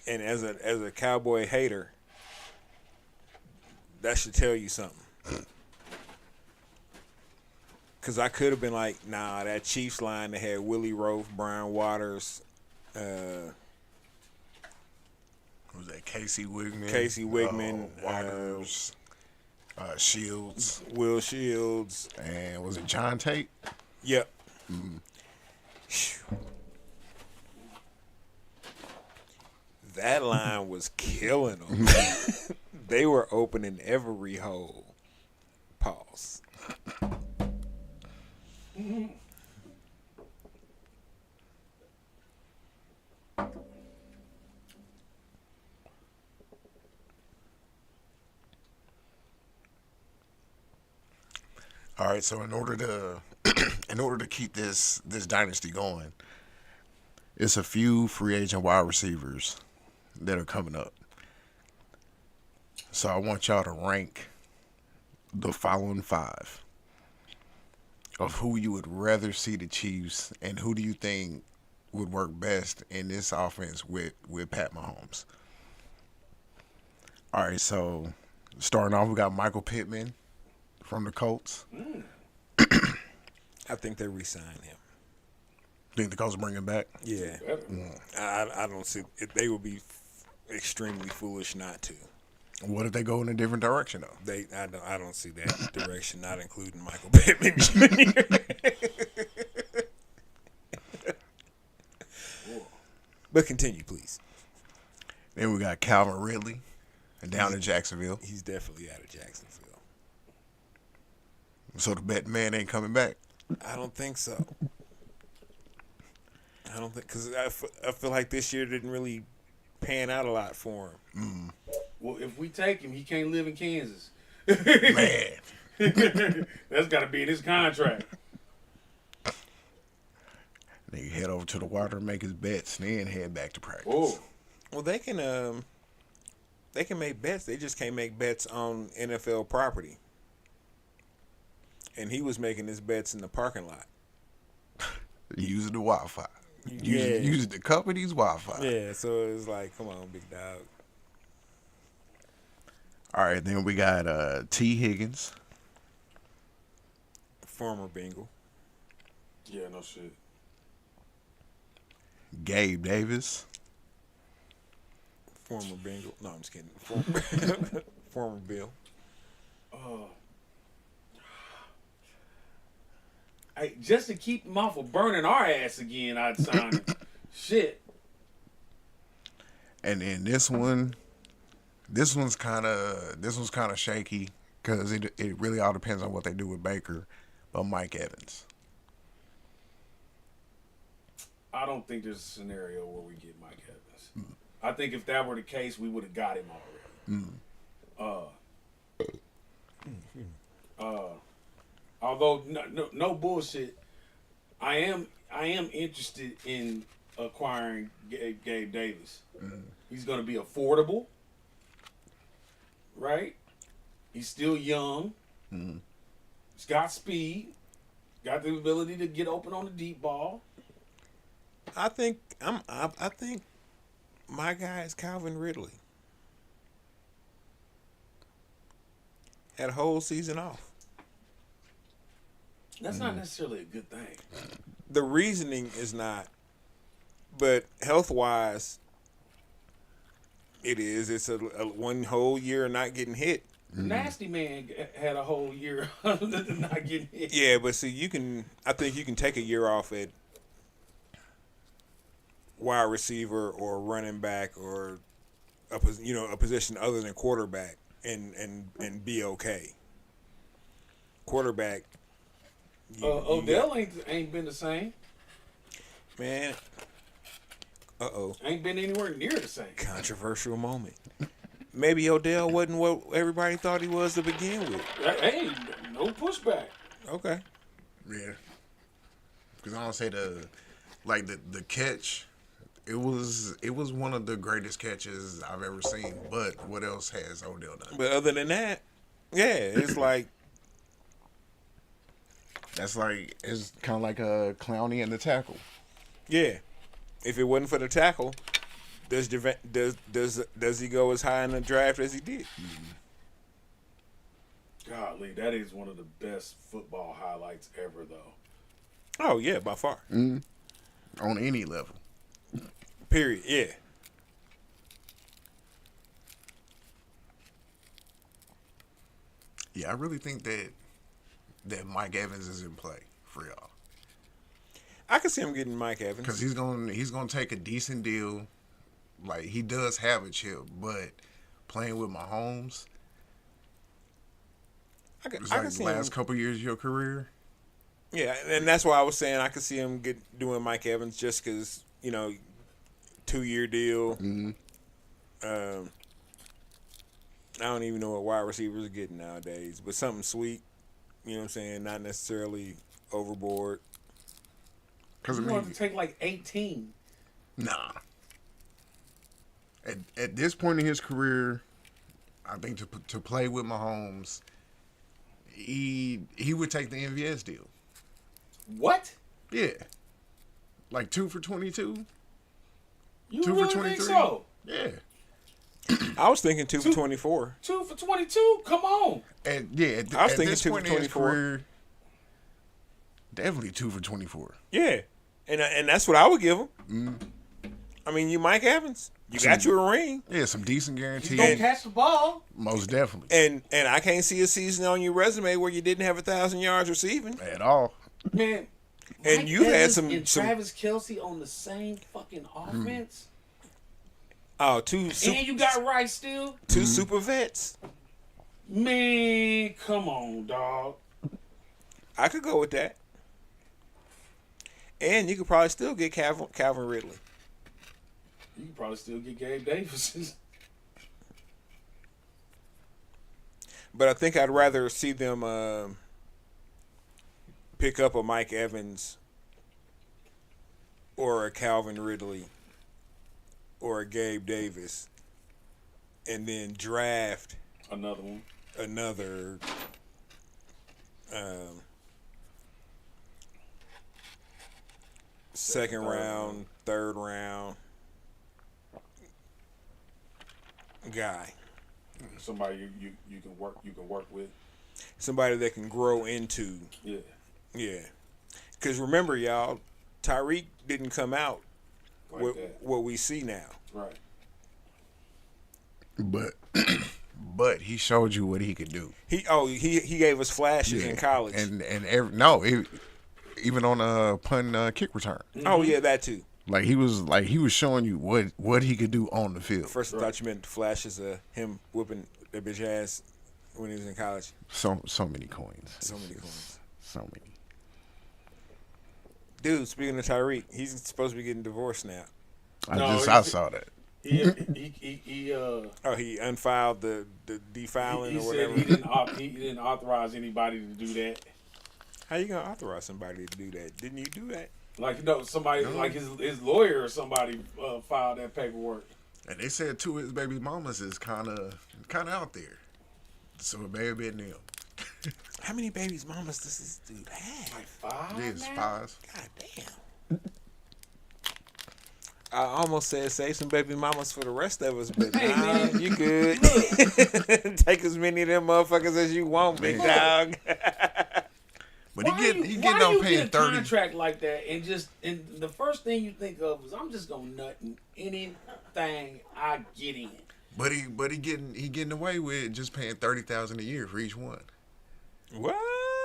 And as a Cowboy hater, that should tell you something. Because I could have been like, nah, that Chiefs line that had Willie Roaf, Brian Waters, was that Casey Wigman, Waters, Shields, Will Shields, and was it John Tate? Yep. That line was killing them. They were opening every hole. Pause. All right, so in order to keep this dynasty going, it's a few free agent wide receivers that are coming up. So I want y'all to rank the following 5 of who you would rather see the Chiefs and who do you think would work best in this offense with Pat Mahomes. All right, so starting off, we got Michael Pittman from the Colts. I think they re-sign him. Think the Colts bring him back? Yeah. I don't see it. They would be extremely foolish not to. What if they go in a different direction though? I don't see that direction, not including Michael Pittman Jr. But continue, please. Then we got Calvin Ridley down in Jacksonville. He's definitely out of Jacksonville. So the bet man ain't coming back. I don't think so. I don't think because I feel like this year didn't really pan out a lot for him. Well, if we take him, he can't live in Kansas. Man. That's got to be in his contract. They head over to the water and make his bets, and then head back to practice. Oh, Well, they can make bets. They just can't make bets on NFL property. And he was making his bets in the parking lot. Using the Wi-Fi. Yeah. Using the company's Wi-Fi. Yeah, so it's like, come on, big dog. All right, then we got T. Higgins. Former Bengal. yeah, no shit. Gabe Davis. Former Bengal. No, I'm just kidding. Former Bill. Hey, just to keep him off of burning our ass again, I'd sign him. Shit. And then this one's kind of shaky because it really all depends on what they do with Baker. But Mike Evans. I don't think there's a scenario where we get Mike Evans. I think if that were the case, we would have got him already. Although no bullshit, I am interested in acquiring Gabe Davis. He's going to be affordable, right? He's still young. He's got speed, got the ability to get open on the deep ball. I think my guy is Calvin Ridley. Had a whole season off. That's not necessarily a good thing. The reasoning is not, but health-wise, it is. It's a one whole year of not getting hit. Nasty Man had a whole year of not getting hit. Yeah, but see, I think you can take a year off at wide receiver or running back or a position other than quarterback and be okay. Quarterback. Odell ain't been the same. Man. Ain't been anywhere near the same. Controversial moment. Maybe Odell wasn't what everybody thought he was to begin with. Hey, no pushback. Okay. Yeah. Because I don't say the catch. It was one of the greatest catches I've ever seen. But what else has Odell done? But other than that, yeah, it's like It's kind of like a Clowney and the tackle. yeah. If it wasn't for the tackle, does he go as high in the draft as he did? Golly, that is one of the best football highlights ever, though. Oh yeah, by far. On any level. Period. Yeah. Yeah, I really think that Mike Evans is in play for y'all. I can see him getting Mike Evans Because he's gonna take a decent deal. Like, he does have a chip, but playing with Mahomes, it's like the last couple years of your career. Yeah, and that's why I was saying I could see him doing Mike Evans just because 2-year deal. I don't even know what wide receivers are getting nowadays, but something sweet. You know what I'm saying? Not necessarily overboard. Because you want to take like 18. Nah. At this point in his career, I think to play with Mahomes, he would take the MVS deal. What? Yeah. Like 2 for 22. You 2 really for 23. think so? Yeah. I was thinking 2 for 24. 2 for 22? Come on. And yeah, I was at thinking this 2 for point in his 24. career, definitely 2 for 24. Yeah, and that's what I would give him. I mean, you Mike Evans, you got you a ring, Yeah, some decent He's guarantees. going to catch the ball. Most definitely. and I can't see a season on your resume where you didn't have 1,000 yards receiving. At all. Man. And Mike you had Evans some and Travis Kelce on the same fucking offense. Oh, And you got Rice still? two super vets. Man, come on, dog. I could go with that. And you could probably still get Calvin Ridley. You can probably still get Gabe Davis. But I think I'd rather see them pick up a Mike Evans or a Calvin Ridley or a Gabe Davis and then draft Another one. Another second round, third round guy. Somebody you can work with. Somebody that can grow into. Yeah. Yeah. Because remember, y'all, Tyreek didn't come out Like with that. what we see now. Right. But he showed you what he could do. He gave us flashes in college. Even on a punt kick return. Oh yeah, that too. Like he was showing you what he could do on the field. First I thought you meant flashes of him whooping that bitch ass when he was in college. So many coins. So many coins. So many. Dude, speaking of Tyreek, he's supposed to be getting divorced now. I saw that. He he unfiled the defiling he or said whatever. he didn't authorize anybody to do that. How you gonna authorize somebody to do that? Didn't you do that? Like somebody like his lawyer or somebody filed that paperwork. And they said two of his baby mamas is kind of out there. So it may have been them. How many babies mamas does this dude have? Like 5. There's now? 5. God damn. I almost said save some baby mamas for the rest of us, but Hey, nah, man. you good. Take as many of them motherfuckers as you want, big dog. But he getting why on you paying get a 30. contract like that and the first thing you think of is I'm just gonna nut in anything I get in. But he getting away with just paying $30,000 a year for each one. What?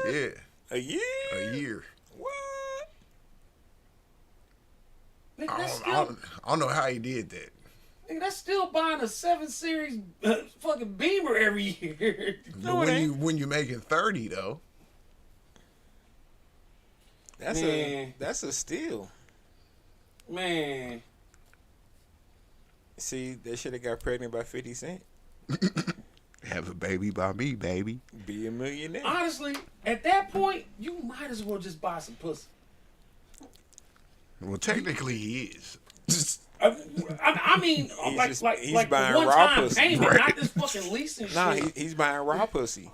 Yeah, A year? a year. What? Nigga, I don't know how he did that. that's still buying a 7 Series fucking Beamer every year. No, But it ain't. when you making 30 though, That's a steal. Man. See, they should have got pregnant by 50 Cent. have a baby by me, baby. Be a millionaire. Honestly, at that point, you might as well just buy some pussy. Well, technically he is. I mean, He's like buying one raw time pussy. payment, Right. not this fucking leasing Nah, shit. he's buying raw pussy.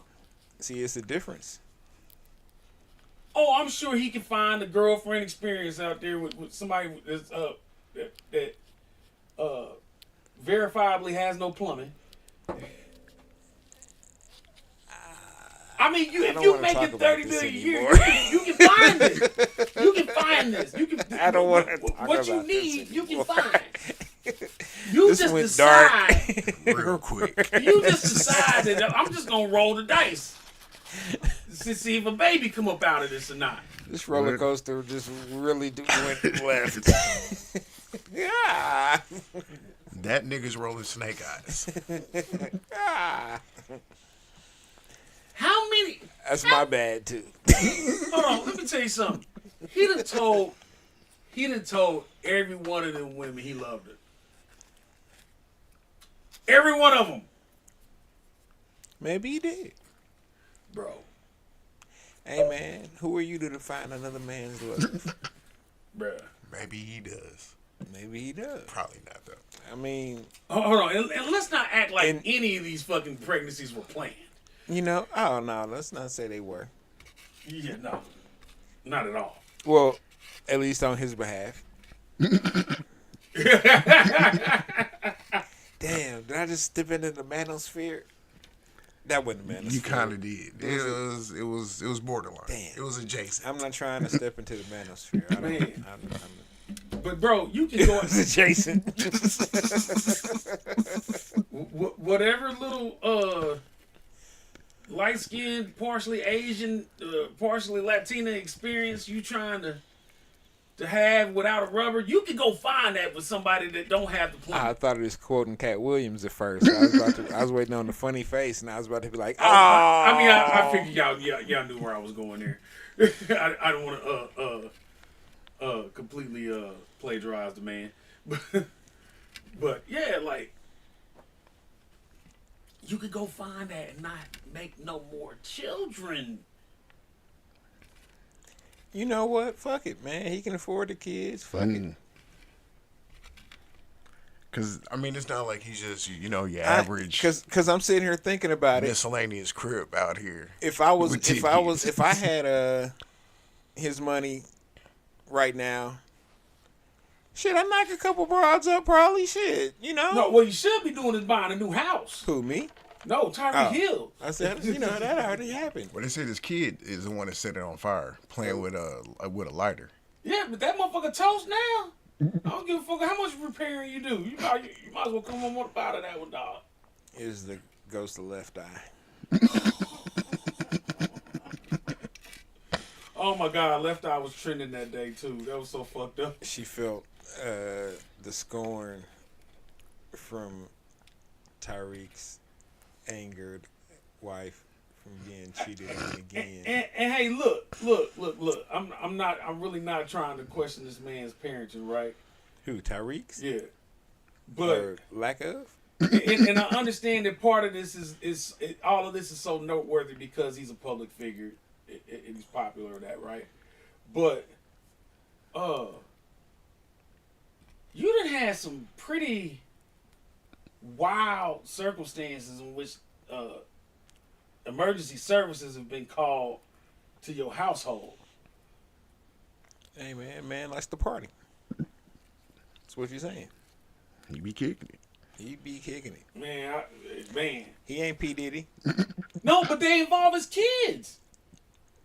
See, it's the difference. Oh, I'm sure he can find a girlfriend experience out there with somebody that's that verifiably has no plumbing. I mean, if don't you wanna making talk about $30 this million a year, anymore. you can find this. You can find this. You can. I don't wanna talk What you about this need, you can anymore. find. You This just went decide. Real quick. You just decide that I'm just gonna roll the dice to see if a baby come up out of this or not. This roller coaster just really went left. Yeah. That nigga's rolling snake eyes. How many? That's my bad too. Hold on, let me tell you something. He done told every one of them women he loved her. Every one of them, Maybe he did. bro. Hey man, who are you to define another man's love? Bruh. Maybe he does. Maybe he does. Probably not though. I mean, Hold on, and let's not act like And- any of these fucking pregnancies were planned. oh no, let's not say they were. Yeah, no, not at all. Well, at least on his behalf. Damn, did I just step into the manosphere? That wasn't the manosphere. You kind of did. It was borderline. Damn. It was adjacent. I'm not trying to step into the manosphere. I don't. Man. I'm But bro, you can go adjacent. whatever little light skinned, partially Asian, partially Latina experience you trying to to have without a rubber, you can go find that with somebody that don't have the plumber. I thought it was quoting Cat Williams at first. I was waiting on the funny face, and I was about to be like, I figured y'all knew where I was going there. I don't want to completely plagiarize the man, but yeah, like you could go find that and not make no more children. You know what? Fuck it, man. He can afford the kids. Fuck it. Because, I mean, it's not like he's just, your average. Because I'm sitting here thinking about miscellaneous crib out here. If I had his money right now, shit, I'd knock a couple broads up, probably. Shit, No, what you should be doing is buying a new house. Who, me? No, Tyreek Hill. I said, that already happened. Well, they say this kid is the one that set it on fire, playing with a lighter. Yeah, but that motherfucker toast now. I don't give a fuck how much repairing you do. You might as well come on up out of that one, dog. Is the ghost of Left Eye. Oh my God, Left Eye was trending that day too. That was so fucked up. She felt the scorn from Tyreek's angered wife from being cheated on again. And hey, look. I'm really not trying to question this man's parenting, right? Who, Tyreek's? Yeah. But or lack of? and I understand that part of this is all of this is so noteworthy because he's a public figure and he's popular, that right? But you done had some pretty wild circumstances in which emergency services have been called to your household. Hey man likes to party. That's what you're saying. He be kicking it. He be kicking it. Man. He ain't P. Diddy. No, but they involve his kids.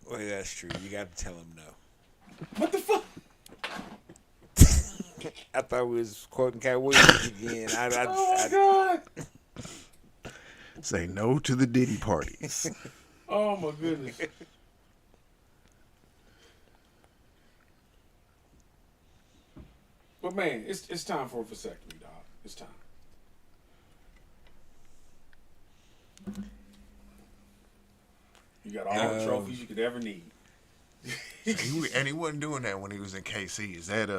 Well, that's true. You got to tell him no. What the fuck? I thought we was quoting Cat Williams again. Oh my God. Say no to the Diddy parties. Oh my goodness. But man, it's time for a vasectomy, dog. It's time. You got all the trophies you could ever need. And he wasn't doing that when he was in KC. Is that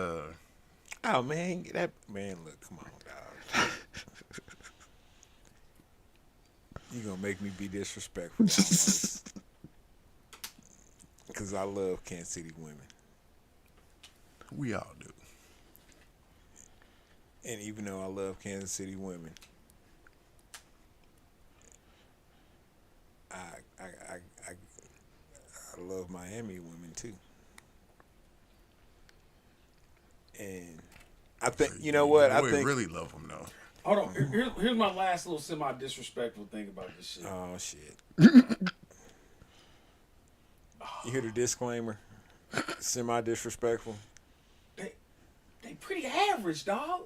Oh man, look, come on, dog. You gonna make me be disrespectful almost. Because I love Kansas City women. We all do. And even though I love Kansas City women, I love Miami women too. And I think, you know what? I think really love them though. Hold on. Here's my last little semi-disrespectful thing about this shit. Oh shit! You hear the disclaimer? Semi-disrespectful. They pretty average, dog.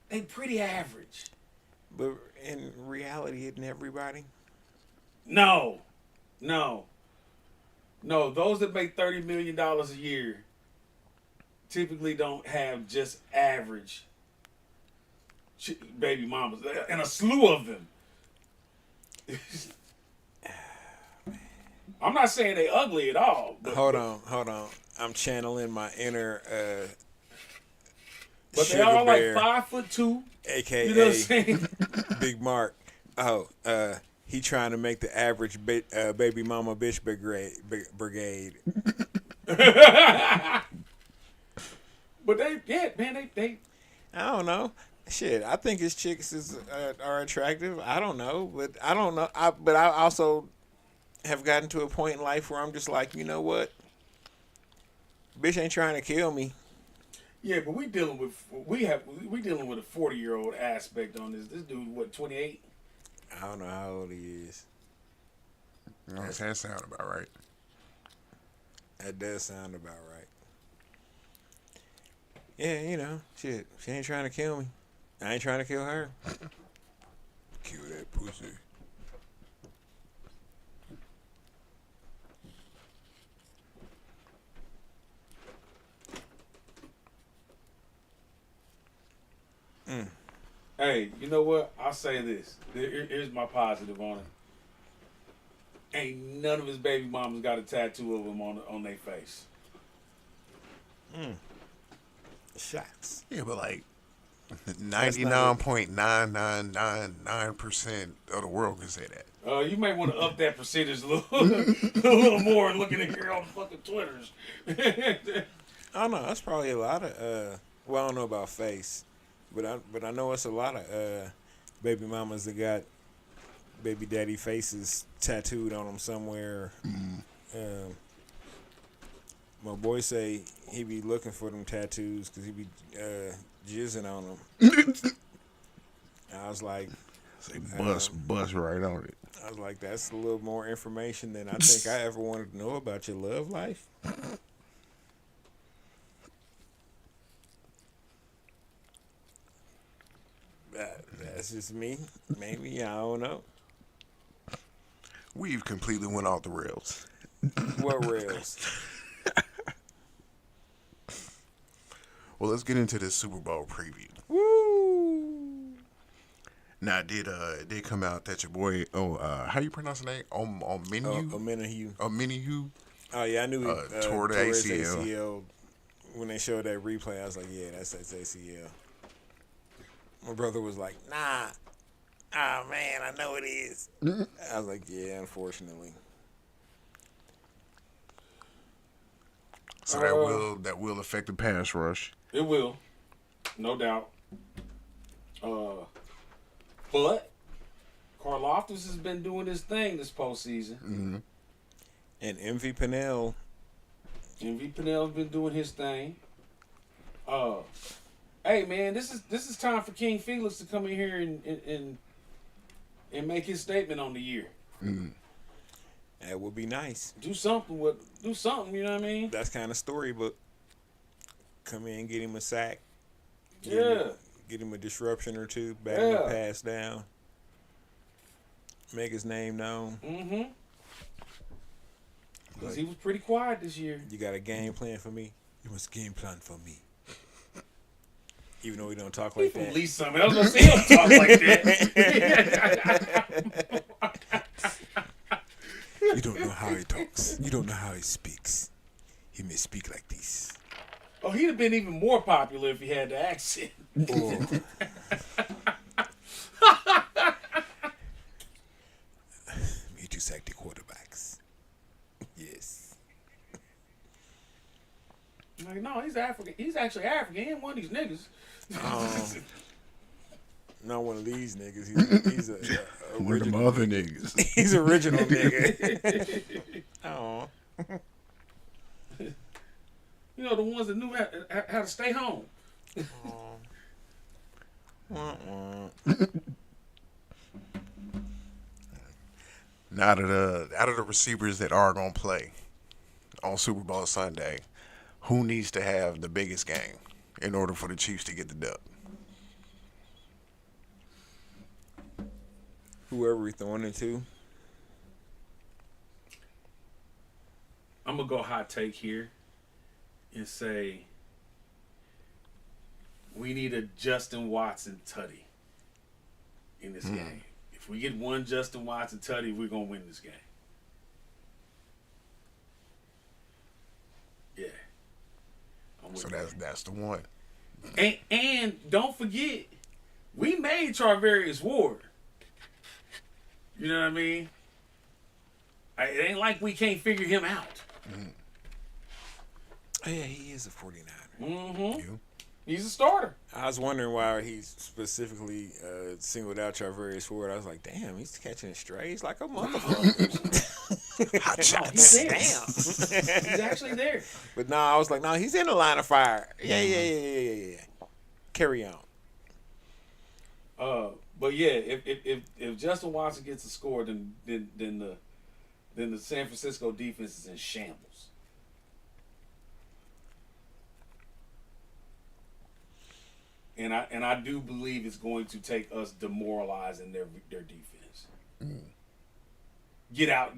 They pretty average. But in reality, isn't everybody? No. Those that make $30 million a year typically don't have just average baby mamas, and a slew of them. I'm not saying they ugly at all. But, hold on. I'm channeling my inner but they all like 5'2", aka you know what I'm saying? Big Mark. Oh, he trying to make the average baby mama bitch brigade. But they. I don't know. Shit, I think his chicks are attractive. I don't know, but I don't know. But I also have gotten to a point in life where I'm just like, you know what? Bitch ain't trying to kill me. Yeah, but we dealing with a 40-year-old aspect on this. This dude, what, 28? I don't know how old he is. No, that sound about right. That does sound about right. Yeah, you know, shit. She ain't trying to kill me. I ain't trying to kill her. Kill that pussy. Hey, you know what? I'll say this. Here's my positive on it. Ain't none of his baby mamas got a tattoo of him on their face. Shots. Yeah, but like 99.9999% of the world can say that. You may want to up that percentage a little more and looking at here on the fucking Twitters. I don't know. That's probably a lot of. Well, I don't know about face, but I know it's a lot of baby mamas that got baby daddy faces tattooed on them somewhere. My boy say he be looking for them tattoos because he be jizzing on them. I was like, Say bust right on it. I was like, that's a little more information than I think I ever wanted to know about your love life. That's just me. Maybe, I don't know. We've completely went off the rails. What rails? Well, let's get into this Super Bowl preview. Woo! Now, it did come out that your boy, how you pronounce the name? Omenihu. Omenihu. Oh, yeah, I knew he tore the his ACL. When they showed that replay, I was like, yeah, that's ACL. My brother was like, nah. Oh, man, I know it is. I was like, yeah, unfortunately. So that will affect the pass rush. It will, no doubt. But Karlaftis has been doing his thing this postseason. Mm-hmm. And MV Pennell. MV Pennell's been doing his thing. Hey man, this is time for King Felix to come in here and make his statement on the year. Mm-hmm. That would be nice. Do something, you know what I mean? That's kind of storybook. Come in, get him a sack. Get him a disruption or two, back him a pass down. Make his name known. Mm-hmm. Because he was pretty quiet this year. You got a game plan for me? You must game plan for me. Even though we don't talk like that. At least something. I was going to say him talk like that. You don't know how he talks. You don't know how he speaks. He may speak like this. Oh, he'd have been even more popular if he had the accent. Oh. Me too, sack the quarterbacks. Yes. Like, no, he's African. He's actually African. He ain't one of these niggas. Not one of these niggas. He's a One of them other niggas. He's original nigga. Oh. You know, the ones that knew how to stay home. Now, out of the receivers that are gonna play on Super Bowl Sunday, who needs to have the biggest game in order for the Chiefs to get the dub? Whoever we're throwing it to. I'm gonna go hot take here and say we need a Justin Watson tutty in this game. If we get one Justin Watson tutty, we're gonna win this game. Yeah. So that's the one. And don't forget, we made Charvarius Ward. You know what I mean? It ain't like we can't figure him out. Mm-hmm. Oh, yeah, he is a 49er. Mm-hmm. He's a starter. I was wondering why he specifically singled out Charvarius Ward. I was like, damn, he's catching strays like a motherfucker. Hot shots. He's there. Damn. He's actually there. But no, I was like, no, he's in the line of fire. Yeah. Carry on. But yeah, if Justin Watson gets a score, then the San Francisco defense is in shambles. And I do believe it's going to take us demoralizing their defense. Get out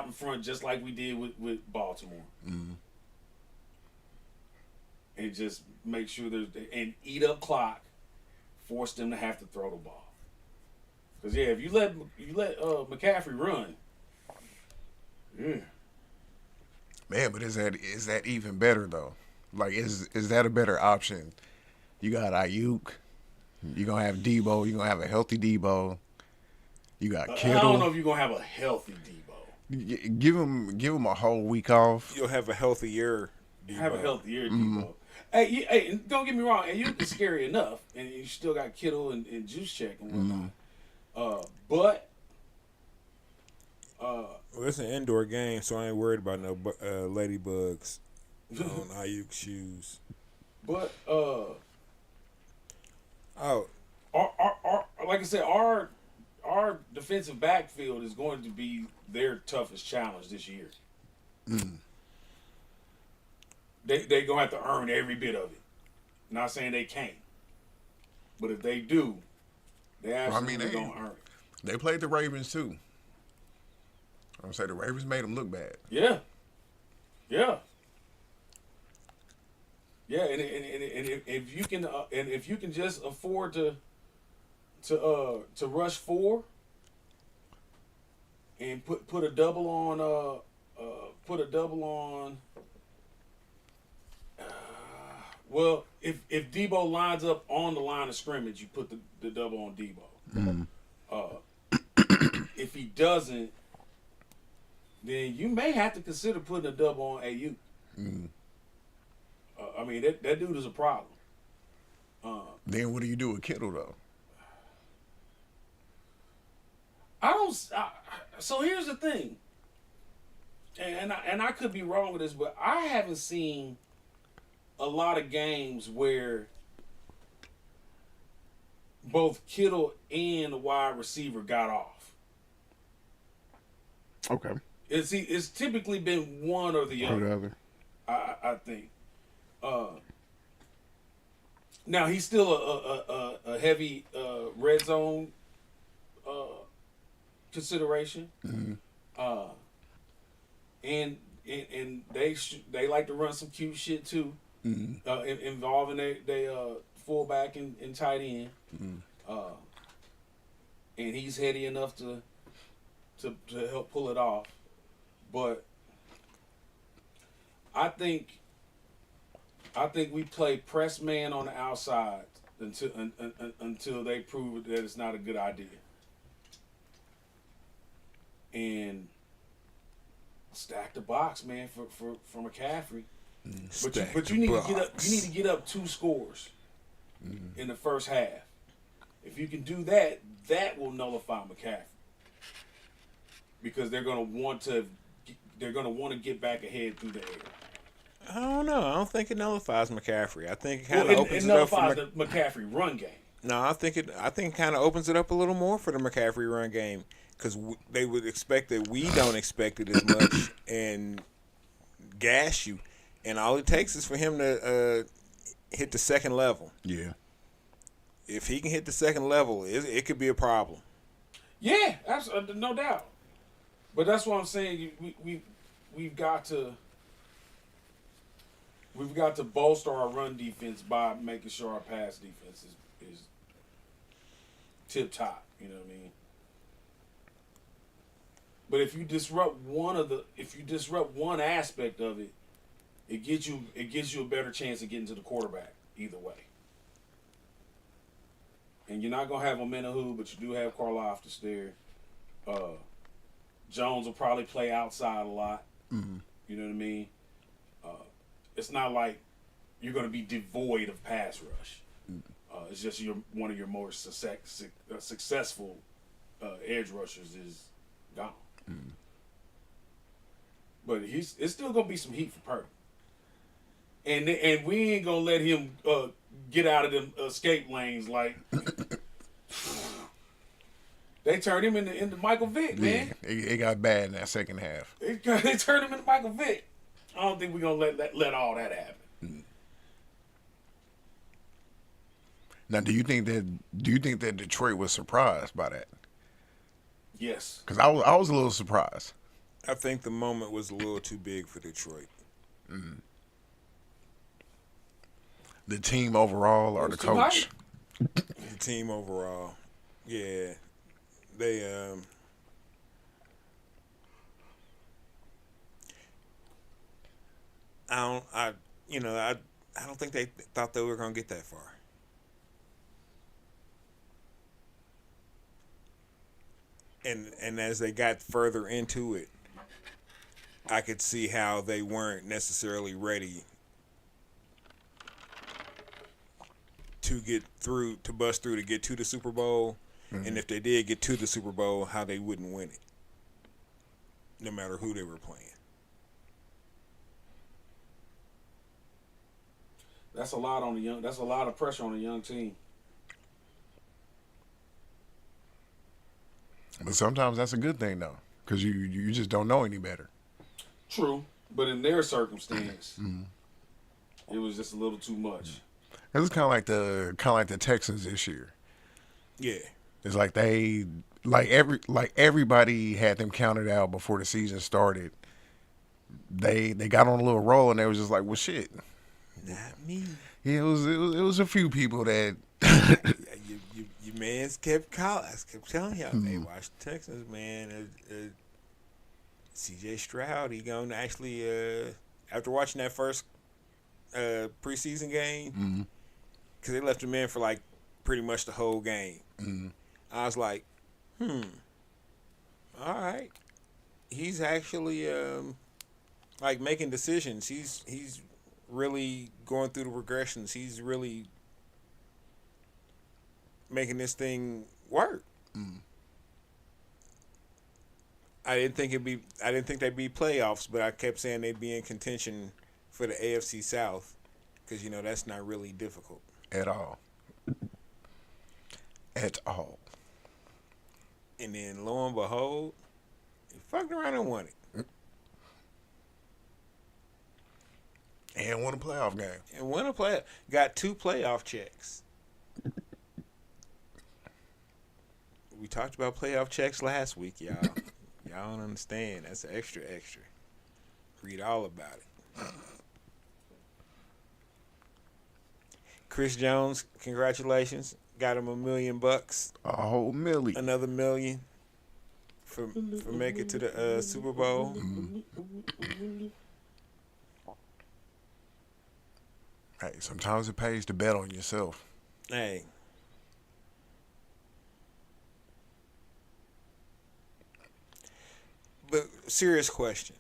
in front just like we did with Baltimore. Mm-hmm. And just make sure and eat up clock, force them to have to throw the ball. Because if you let McCaffrey run, Man, but is that even better though? Like, is that a better option? You got Ayuk. You're gonna have Debo. You're gonna have a healthy Debo. You got Kittle. I don't know if you're gonna have a healthy Debo. Give him a whole week off. You'll have a healthier Debo. Have a healthier Debo. Hey, don't get me wrong. Ayuk is scary enough, and you still got Kittle and Juice Check and whatnot. But well, it's an indoor game, so I ain't worried about no ladybugs on Ayuk shoes. But Oh, our like I said, our defensive backfield is going to be their toughest challenge this year. They gonna have to earn every bit of it. Not saying they can't, but if they do, they absolutely gonna earn it. They played the Ravens too. I'm gonna say the Ravens made them look bad. Yeah. And if you can just afford to rush 4 and put a double on well, if Debo lines up on the line of scrimmage, you put the double on Debo. If he doesn't, then you may have to consider putting a double on AU. I mean, that dude is a problem. Then what do you do with Kittle though? So here's the thing, and I could be wrong with this, but I haven't seen a lot of games where both Kittle and the wide receiver got off. Okay. It's typically been one or the other. I think. Now he's still a heavy red zone consideration, and they like to run some cute shit too, involving they fullback and tight end, and he's heady enough to help pull it off, but I think we play press man on the outside until they prove that it's not a good idea. And stack the box, man, for McCaffrey. But you need to get up 2 scores in the first half. If you can do that, that will nullify McCaffrey. Because they're gonna want to get back ahead through the air. I don't know. I don't think it nullifies McCaffrey. I think it kind of opens it up for nullifies the McCaffrey run game. No, I think it kind of opens it up a little more for the McCaffrey run game because they would expect that we don't expect it as much and gash you, and all it takes is for him to hit the second level. Yeah. If he can hit the second level, it could be a problem. Yeah, no doubt. But that's what I'm saying. We've got to bolster our run defense by making sure our pass defense is tip top. You know what I mean? But if you disrupt one aspect of it, it gives you a better chance of getting to the quarterback either way. And you're not gonna have Omenahu, but you do have Karlaftis there. Jones will probably play outside a lot. Mm-hmm. You know what I mean? It's not like you're going to be devoid of pass rush. It's just one of your more successful edge rushers is gone. Mm-hmm. But it's still going to be some heat for Purdy. And we ain't going to let him get out of them escape lanes like... They turned him into Michael Vick, man. It got bad in that second half. They turned him into Michael Vick. I don't think we're gonna let all that happen. Mm. Now, do you think that Detroit was surprised by that? Yes. Because I was a little surprised. I think the moment was a little too big for Detroit. Mm. The team overall or the coach? The team overall, yeah, they I don't I you know I don't think they thought they were gonna get that far. And as they got further into it, I could see how they weren't necessarily ready to get through, to bust through, to get to the Super Bowl. Mm-hmm. And if they did get to the Super Bowl, how they wouldn't win it, no matter who they were playing. That's a lot on the young. That's a lot of pressure on a young team. But sometimes that's a good thing though, because you just don't know any better. True, but in their circumstance, it was just a little too much. It was kind of like the Texans this year. Yeah, it's like everybody had them counted out before the season started. They got on a little roll and they was just like, well, shit. Not me. Yeah, it was a few people that. Your man's kept calling. I kept telling y'all, hey, watch the Texans, man. C.J. Stroud, he going to actually, after watching that first preseason game, because they left him in for like pretty much the whole game. I was like, all right. He's actually like making decisions. He's really going through the regressions. He's really making this thing work. I didn't think they'd be playoffs, but I kept saying they'd be in contention for the AFC South because that's not really difficult at all. At all. And then lo and behold, he fucked around and won it. And won a playoff game. Got 2 playoff checks. We talked about playoff checks last week, y'all. Y'all don't understand. That's extra. Read all about it. Chris Jones, congratulations. Got him $1 million. A whole million. Another $1 million for making it to the Super Bowl. Hey, sometimes it pays to bet on yourself. Hey. But serious question.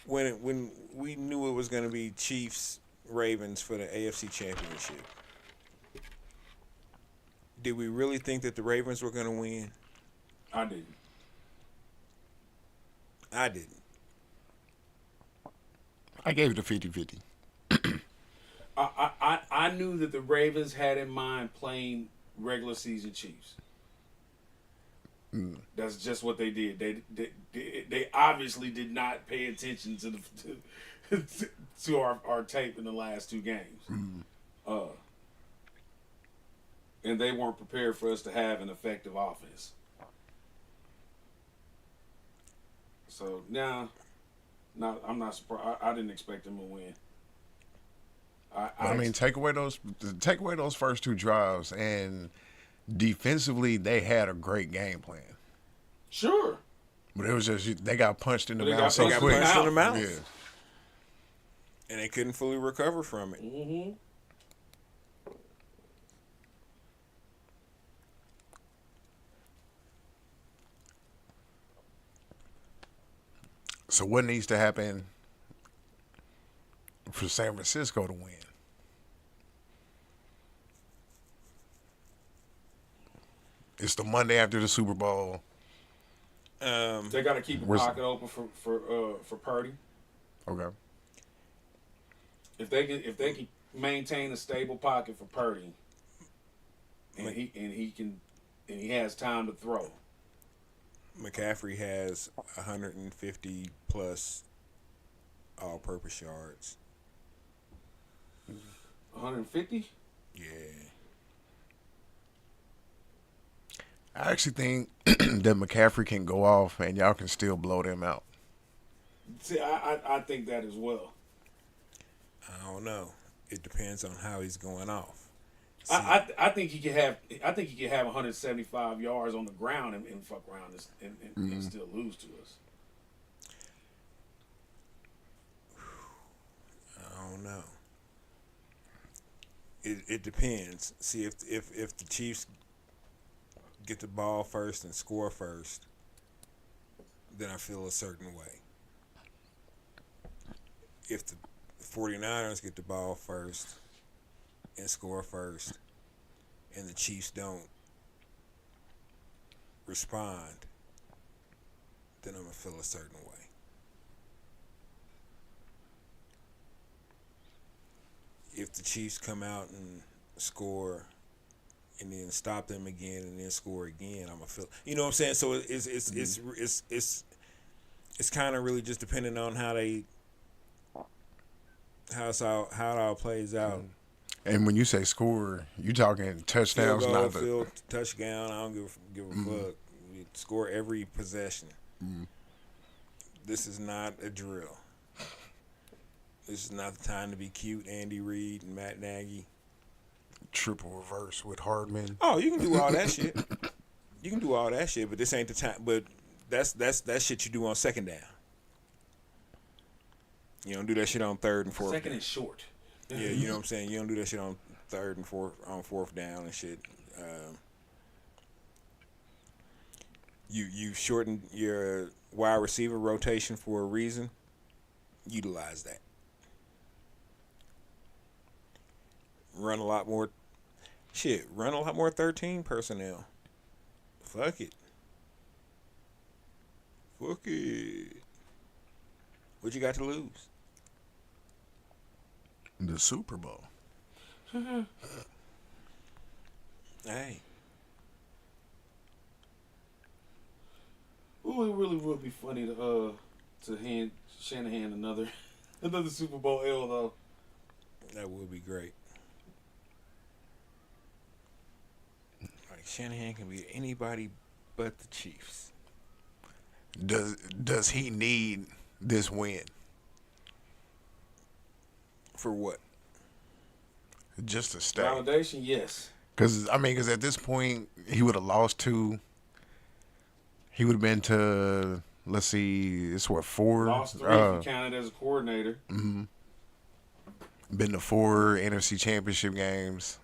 When we knew it was going to be Chiefs Ravens for the AFC Championship, did we really think that the Ravens were going to win? I didn't. I didn't. I gave it a 50-50. I knew that the Ravens had in mind playing regular season Chiefs. That's just what they did. They obviously did not pay attention to our tape in the last 2 games, and they weren't prepared for us to have an effective offense. So now, I'm not surprised. I didn't expect them to win. I mean, take away those first 2 drives, and defensively they had a great game plan. Sure. But it was just they got punched in the mouth so quick. They got punched in the mouth. Yeah. And they couldn't fully recover from it. Mm-hmm. So what needs to happen for San Francisco to win? It's the Monday after the Super Bowl. They got to keep the pocket open for Purdy. Okay. If they can maintain a stable pocket for Purdy, and he has time to throw. McCaffrey has 150 plus all-purpose yards. 150? Yeah. I actually think that McCaffrey can go off and y'all can still blow them out. See, I think that as well. I don't know. It depends on how he's going off. I think he could have. I think he could have 175 yards on the ground and fuck around and still lose to us. I don't know. It depends. See if the Chiefs get the ball first and score first, then I feel a certain way. If the 49ers get the ball first and score first, and the Chiefs don't respond, then I'm going to feel a certain way. If the Chiefs come out and score and then stop them again and then score again, I'm going to feel, you know what I'm saying? So it's kind of really just depending on how it all plays out. And when you say score, you talking touchdowns, Field goal, not the field touchdown. I don't give a fuck. We score every possession. This is not a drill. This is not the time to be cute, Andy Reid and Matt Nagy. triple reverse with Hardman. Oh, you can do all that shit. You can do all that shit, but this ain't the time. But that's shit you do on second down. You don't do that shit on third and fourth. Second is short. Yeah, you know what I'm saying? You don't do that shit on third and fourth down and shit. You shorten your wide receiver rotation for a reason. Utilize that. Run a lot more 13 personnel. Fuck it. What you got to lose? The Super Bowl. Hey. Ooh, it really would be funny to hand Shanahan another Super Bowl L though. That would be great. Like Shanahan can be anybody but the Chiefs. Does he need this win? For what? Just to stay. Validation, yes. Because at this point he would have lost two. He would have been to, let's see, it's what, 4? Lost 3 if you counted as a coordinator. Mm-hmm. Been to 4 NFC Championship games.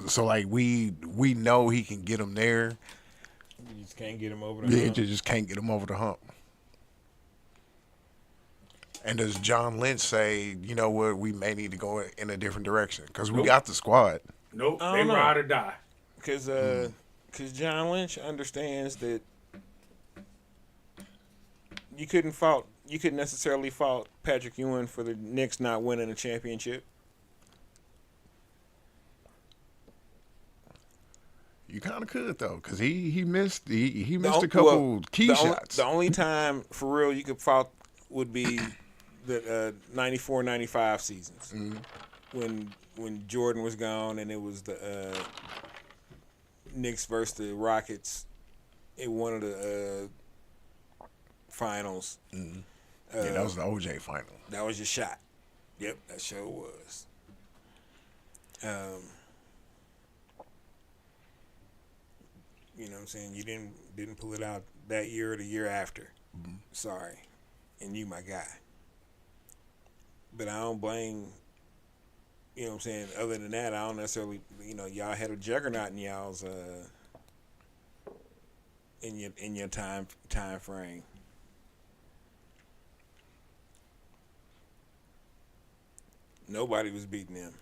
So like we know he can get him there. You just can't get him over the hump. You just can't get him over the hump. And does John Lynch say, you know what, we may need to go in a different direction? Because we got the squad. Nope, they ride or die. Because John Lynch understands that you couldn't necessarily fault Patrick Ewing for the Knicks not winning a championship. You kind of could though, because he missed a couple key shots. The only time for real you could fault would be the 94-95 seasons, when Jordan was gone and it was the Knicks versus the Rockets in one of the finals. Mm-hmm. Yeah, that was the OJ final. That was your shot. Yep, that sure was. You know what I'm saying? You didn't pull it out that year or the year after. Mm-hmm. Sorry. And you my guy. But I don't blame, you know what I'm saying, other than that, I don't necessarily, y'all had a juggernaut in y'all's in your time frame. Nobody was beating them.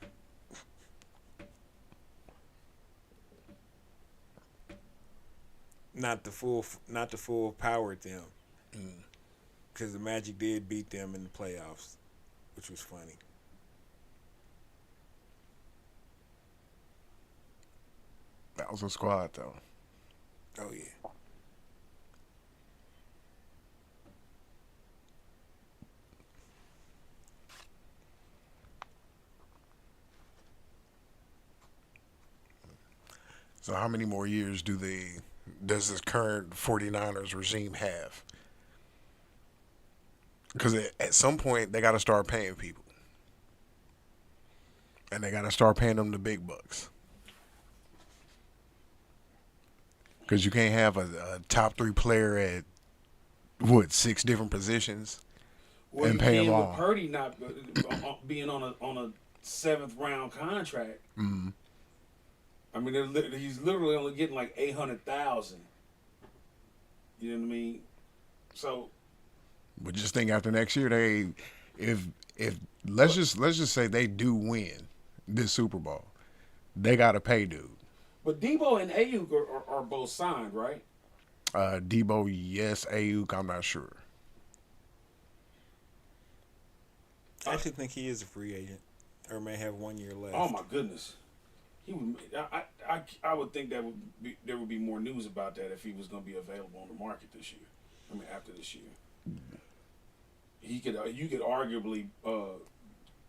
Not the full power at them. Because the Magic did beat them in the playoffs, which was funny. That was a squad, though. Oh, yeah. So how many more years does this current 49ers regime have? Because at some point, they got to start paying people. and they got to start paying them the big bucks. Because you can't have a top 3 player at, 6 different positions Well, and you pay can them with all. Purdy not being on a 7th round contract. Mm-hmm. I mean, he's literally only getting like 800,000. You know what I mean? So, But just think after next year, if let's just say they do win this Super Bowl, they got to pay dude. but Debo and Ayuk are both signed, right? Debo, yes. Ayuk, I'm not sure. I actually think he is a free agent, or may have 1 year left. Oh my goodness, he would. I would think that there would be more news about that if he was going to be available on the market this year. I mean, after this year, you could arguably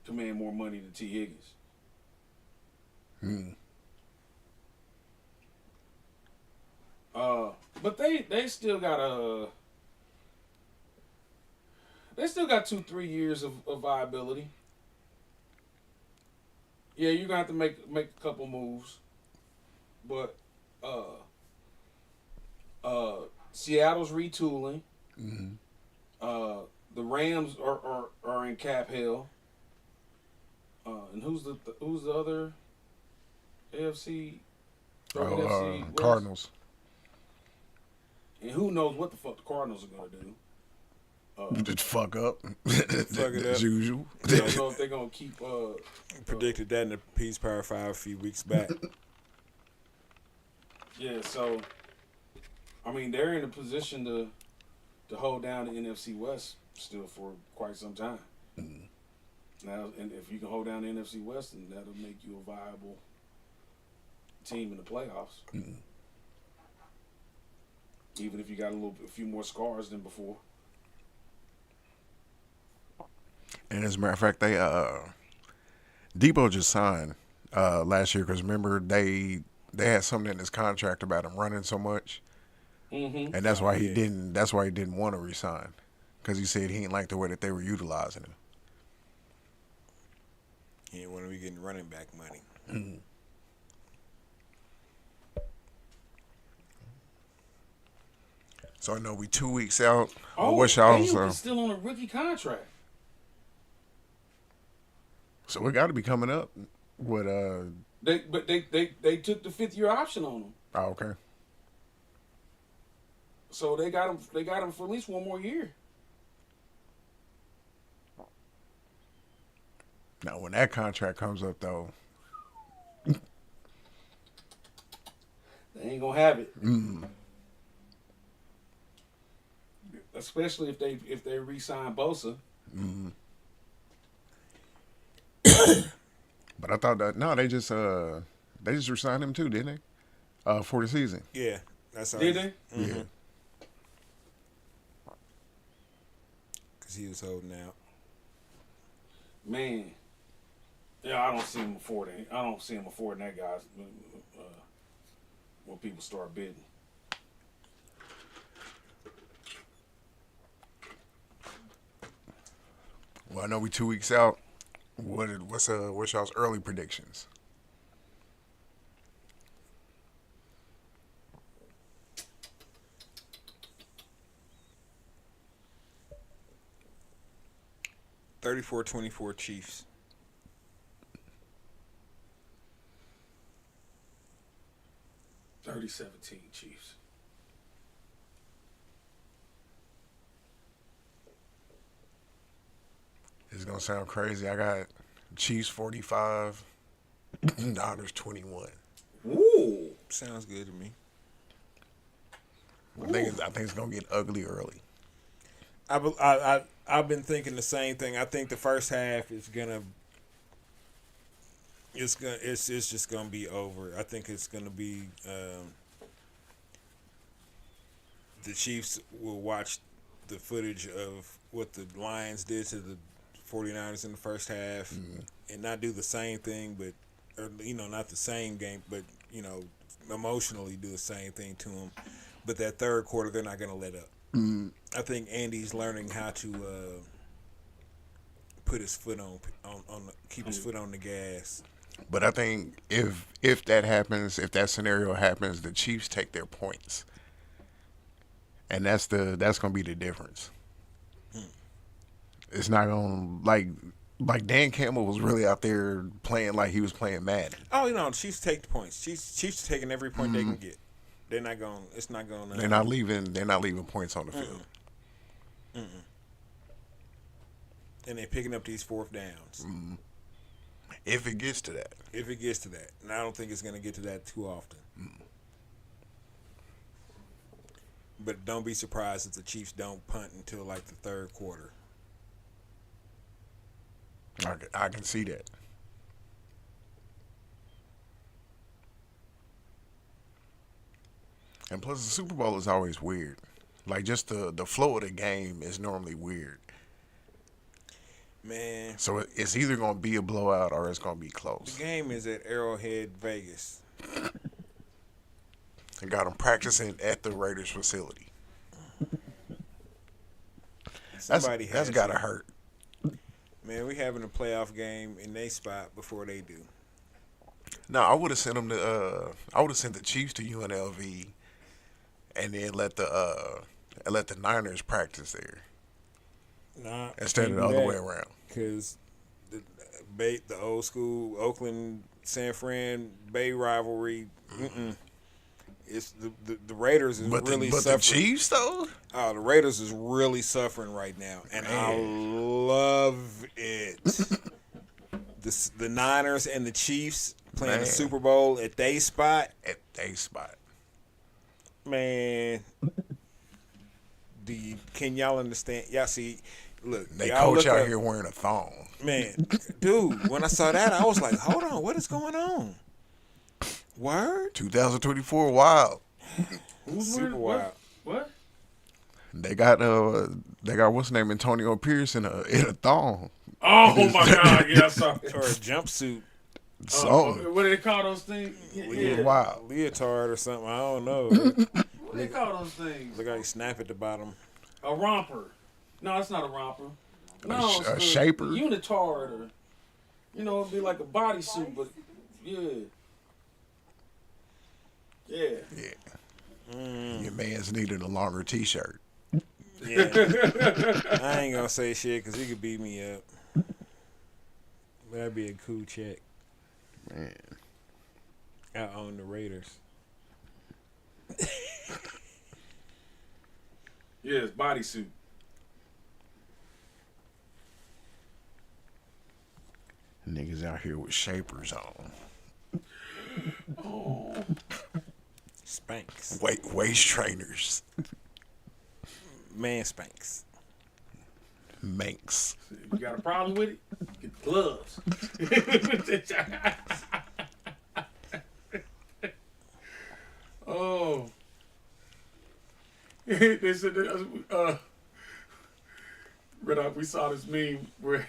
command more money than T. Higgins. But they still got 2-3 years of viability. Yeah, you're gonna have to make a couple moves, but Seattle's retooling. Mm-hmm. The Rams are in cap hell. And who's the other AFC? NFC West? Cardinals. And who knows what the fuck the Cardinals are gonna do? Just fuck up. Fuck it As up. usual. I don't know if they're gonna keep. Predicted that in the Peace Power 5 a few weeks back. Yeah, so I mean they're in a position to hold down the NFC West still for quite some time. Mm-hmm. Now, and if you can hold down the NFC West, then that'll make you a viable team in the playoffs. Mm-hmm. Even if you got a few more scars than before. And as a matter of fact, they Debo just signed last year because remember they had something in his contract about him running so much, Mm-hmm. and that's why he didn't. That's why he didn't want to resign because he said he didn't like the way that they were utilizing him. He didn't want to be getting running back money. Mm-hmm. So I know we 2 weeks out. What's y'all's? Ayuk is still on a rookie contract. So we got to be coming up. What? They took the 5th-year option on him, Oh, okay. so they got him. They got him for at least 1 more year. Now when that contract comes up, though, They ain't gonna have it. mm, Especially if they re-sign Bosa. mm. But I thought that no, they just resigned him too, didn't they? For the season. Yeah, that's all. Did they? Mm-hmm. Yeah. Because he was holding out. Man, yeah, I don't see him affording. I don't see him affording that guy when people start bidding. Well, I know we 2 weeks out. What's y'all's early predictions? 34-24 Chiefs. 30-17 Chiefs. It's gonna sound crazy. I got Chiefs 45, Niners 21. Ooh. Sounds good to me. I think it's gonna get ugly early. I've been thinking the same thing. I think the first half is gonna. It's just gonna be over. I think it's gonna be. The Chiefs will watch the footage of what the Lions did to the 49ers in the first half, and not do the same thing, or not the same game, but emotionally do the same thing to them. But that third quarter, they're not gonna let up. I think Andy's learning how to put his foot on keep his foot on the gas. But I think if that happens, if that scenario happens, the Chiefs take their points, and that's gonna be the difference. It's not gonna like Dan Campbell was really out there playing like he was playing Madden. Oh, Chiefs take the points. Chiefs taking every point they can get. They're not going. It's not going. They're not leaving. They're not leaving points on the field. And they're picking up these fourth downs. If it gets to that. If it gets to that, and I don't think it's going to get to that too often. But don't be surprised if the Chiefs don't punt until like the third quarter. I can see that. And plus, the Super Bowl is always weird. Like, just the flow of the game is normally weird. Man. So it's either going to be a blowout or it's going to be The close. game is at Arrowhead, Vegas. I got them practicing at the Raiders facility. That's got to hurt. Man, we having a playoff game in their spot before they do. No, I would have sent them to. I would have sent the Chiefs to UNLV, and then let the Niners practice there Nah, instead of the other way around. Because the old school Oakland San Fran Bay rivalry. It's the Raiders is really but suffering. the Chiefs though. Oh, the Raiders is really suffering right now, and I love it. The Niners and the Chiefs playing the Super Bowl at they spot. At they spot. Man, can y'all understand? Y'all see, look, They y'all coach look out up, here wearing a thong. man, dude. When I saw that, I was like, hold on, what is going on? Word? 2024 wild. Super wild. What? They got what's his name, Antonio Pierce in a thong. Oh my God! Yeah, I saw it. Or a jumpsuit. So What do they call those things? Yeah. wow. Leotard or something. I don't know. What do they call those things? Look like snap at the bottom. A romper. No, it's not a romper. No, it's a shaper? Unitard, or it'd be like a bodysuit, but yeah. Yeah. Yeah. Your man's needed a longer T-shirt. Yeah. I ain't gonna say shit because he could beat me up. That'd be a cool check. Man. I own the Raiders. Yeah, it's bodysuit. Niggas out here with shapers on. Oh. Spanx. Waist trainers. Man Spanx. Manx. You got a problem with it? Get the gloves. Oh. They said Ritoc, we saw this meme where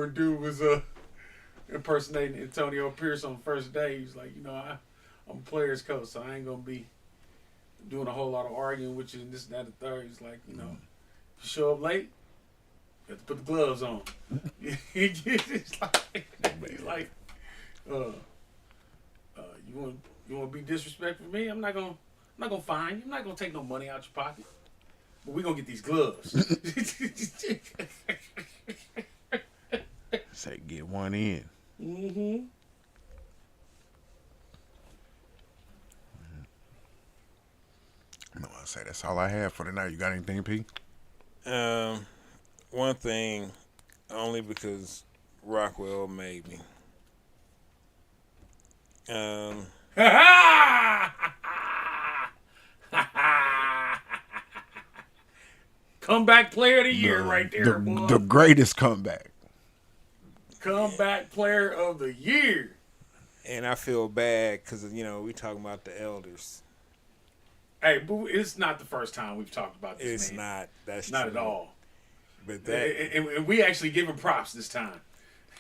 dude was impersonating Antonio Pierce on the first day. He was like, I'm a player's coach, so I ain't gonna be doing a whole lot of arguing with you and this, that, and the third. He's like, if you show up late, you have to put the gloves on. He's like, you want to be disrespectful to me? I'm not gonna fine you. I'm not gonna take no money out your pocket. But we gonna get these gloves. Say get one in. Mm-hmm. No, I say that's all I have for tonight. You got anything, P? One thing, only because Rockwell made me. Comeback player of the year right there, boy. The greatest comeback. Comeback player of the year. And I feel bad because, we talking about the elders. Hey, but it's not the first time we've talked about this. It's man. not. That's not true. at all. But that. And we actually give him props this time.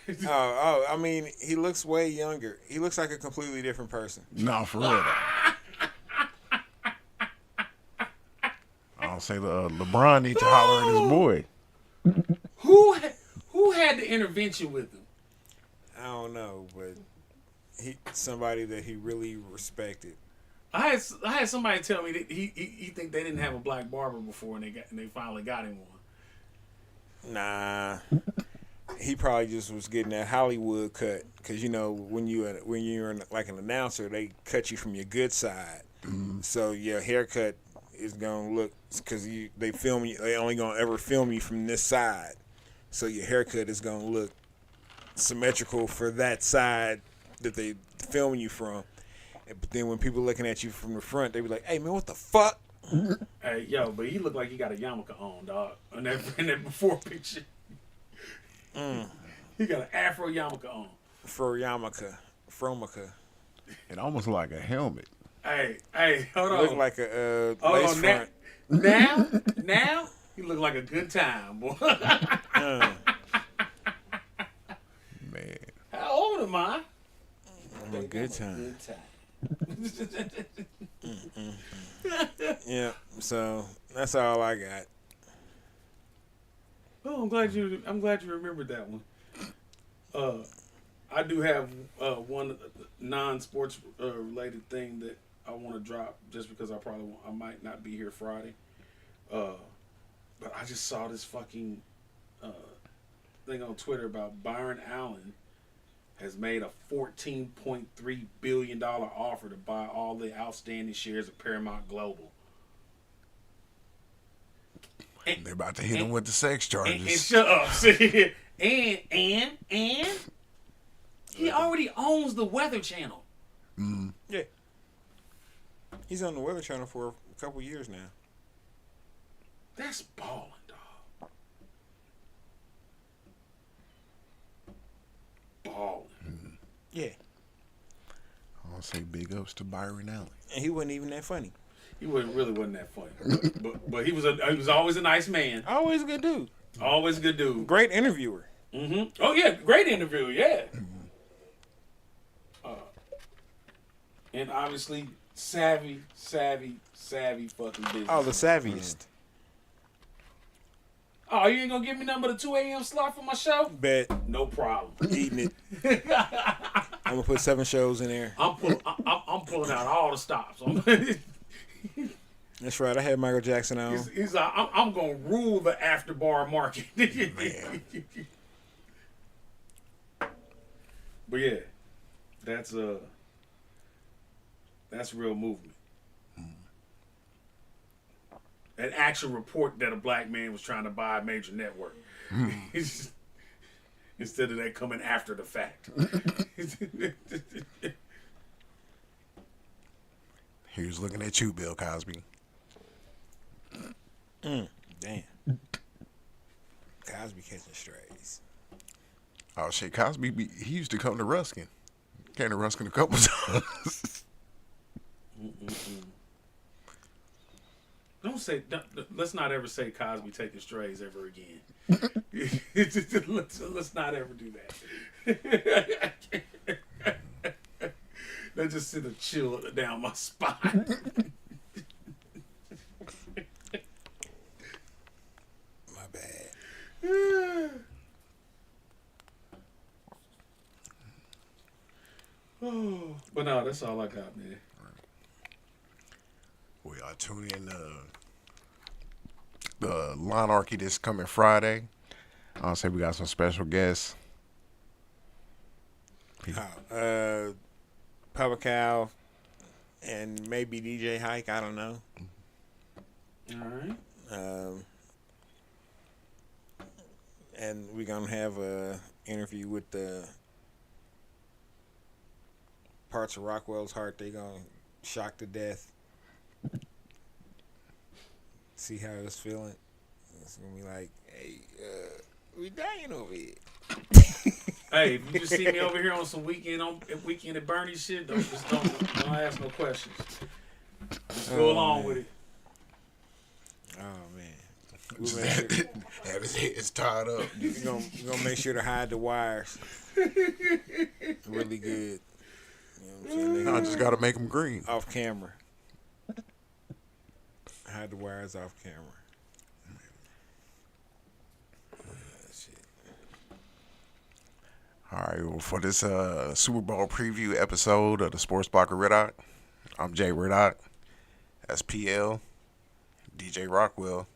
I mean, he looks way younger. He looks like a completely different person. No, for real. I'll say LeBron needs to holler at his boy. Who Who had the intervention with him? I don't know, but somebody that he really respected. I had somebody tell me that he think they didn't have a black barber before, and they finally got him one. Nah, he probably just was getting that Hollywood cut, because when you're like an announcer, they cut you from your good side, so your haircut is gonna look, because they film you, they only gonna ever film you from this side, so your haircut is gonna look symmetrical for that side that they filming you from. But then when people looking at you from the front, they be like, "Hey man, what the fuck?" Hey yo, but he looked like he got a yarmulke on, dog. In that before picture, he got an Afro yarmulke on. Fromica. It almost like a helmet. Hey, hold on. Look like a hold lace on, front. now, he look like a good time, boy. Man. How old am I? I'm a good time. Yeah, so that's all I got. Oh, I'm glad you remembered that one. I do have one non-sports related thing that I want to drop, just because I might not be here Friday. But I just saw this fucking thing on Twitter about Byron Allen has made a $14.3 billion offer to buy all the outstanding shares of Paramount Global. And they're about to hit him with the sex charges. And shut up. See? And he already owns the Weather Channel. Yeah. He's on the Weather Channel for a couple years now. That's balling, dog. Balling. Yeah. I'll say big ups to Byron Allen. And he wasn't even that funny. He wasn't that funny, but he was always a nice man. Always a good dude. Always a good dude. Great interviewer. Oh yeah, great interview. Yeah. And obviously savvy fucking business. Oh, the savviest. Oh, you ain't gonna give me nothing but a 2 a.m. slot for my show? Bet. No problem. Eating it. I'm gonna put 7 shows in there. I'm pulling out all the stops. That's right. I had Michael Jackson on. He's like, I'm gonna rule the after bar market. But yeah, that's real movement. An actual report that a black man was trying to buy a major network. Instead of that coming after the fact. Here's looking at you, Bill Cosby. Damn. Cosby catching strays. Oh shit, Cosby, he used to come to Ruskin. Came to Ruskin a couple times. Let's not ever say Cosby taking strays ever again. let's not ever do that. That just sent a chill down my spine. My bad. Oh, but no, that's all I got, man. We are tuning in the Monarchy this coming Friday. I'll say we got some special guests. Papa Cow and maybe DJ Hike. I don't know. All right. And we're gonna have a interview with the parts of Rockwell's heart they gonna shock to death. See how it's feeling. It's gonna be like, hey, we dying over here. Hey, if you just see me over here on some weekend at Bernie shit, don't ask no questions. Just go along with it. Oh man, Have his head tied up. we're gonna make sure to hide the wires. Really good. You know what I'm saying? I just gotta make him green. Off camera. Hide the wires off camera. Shit. All right, well, for this Super Bowl preview episode of the Sports Block of Ritoc, I'm Jay Ritoc. That's PL, DJ Rockwell.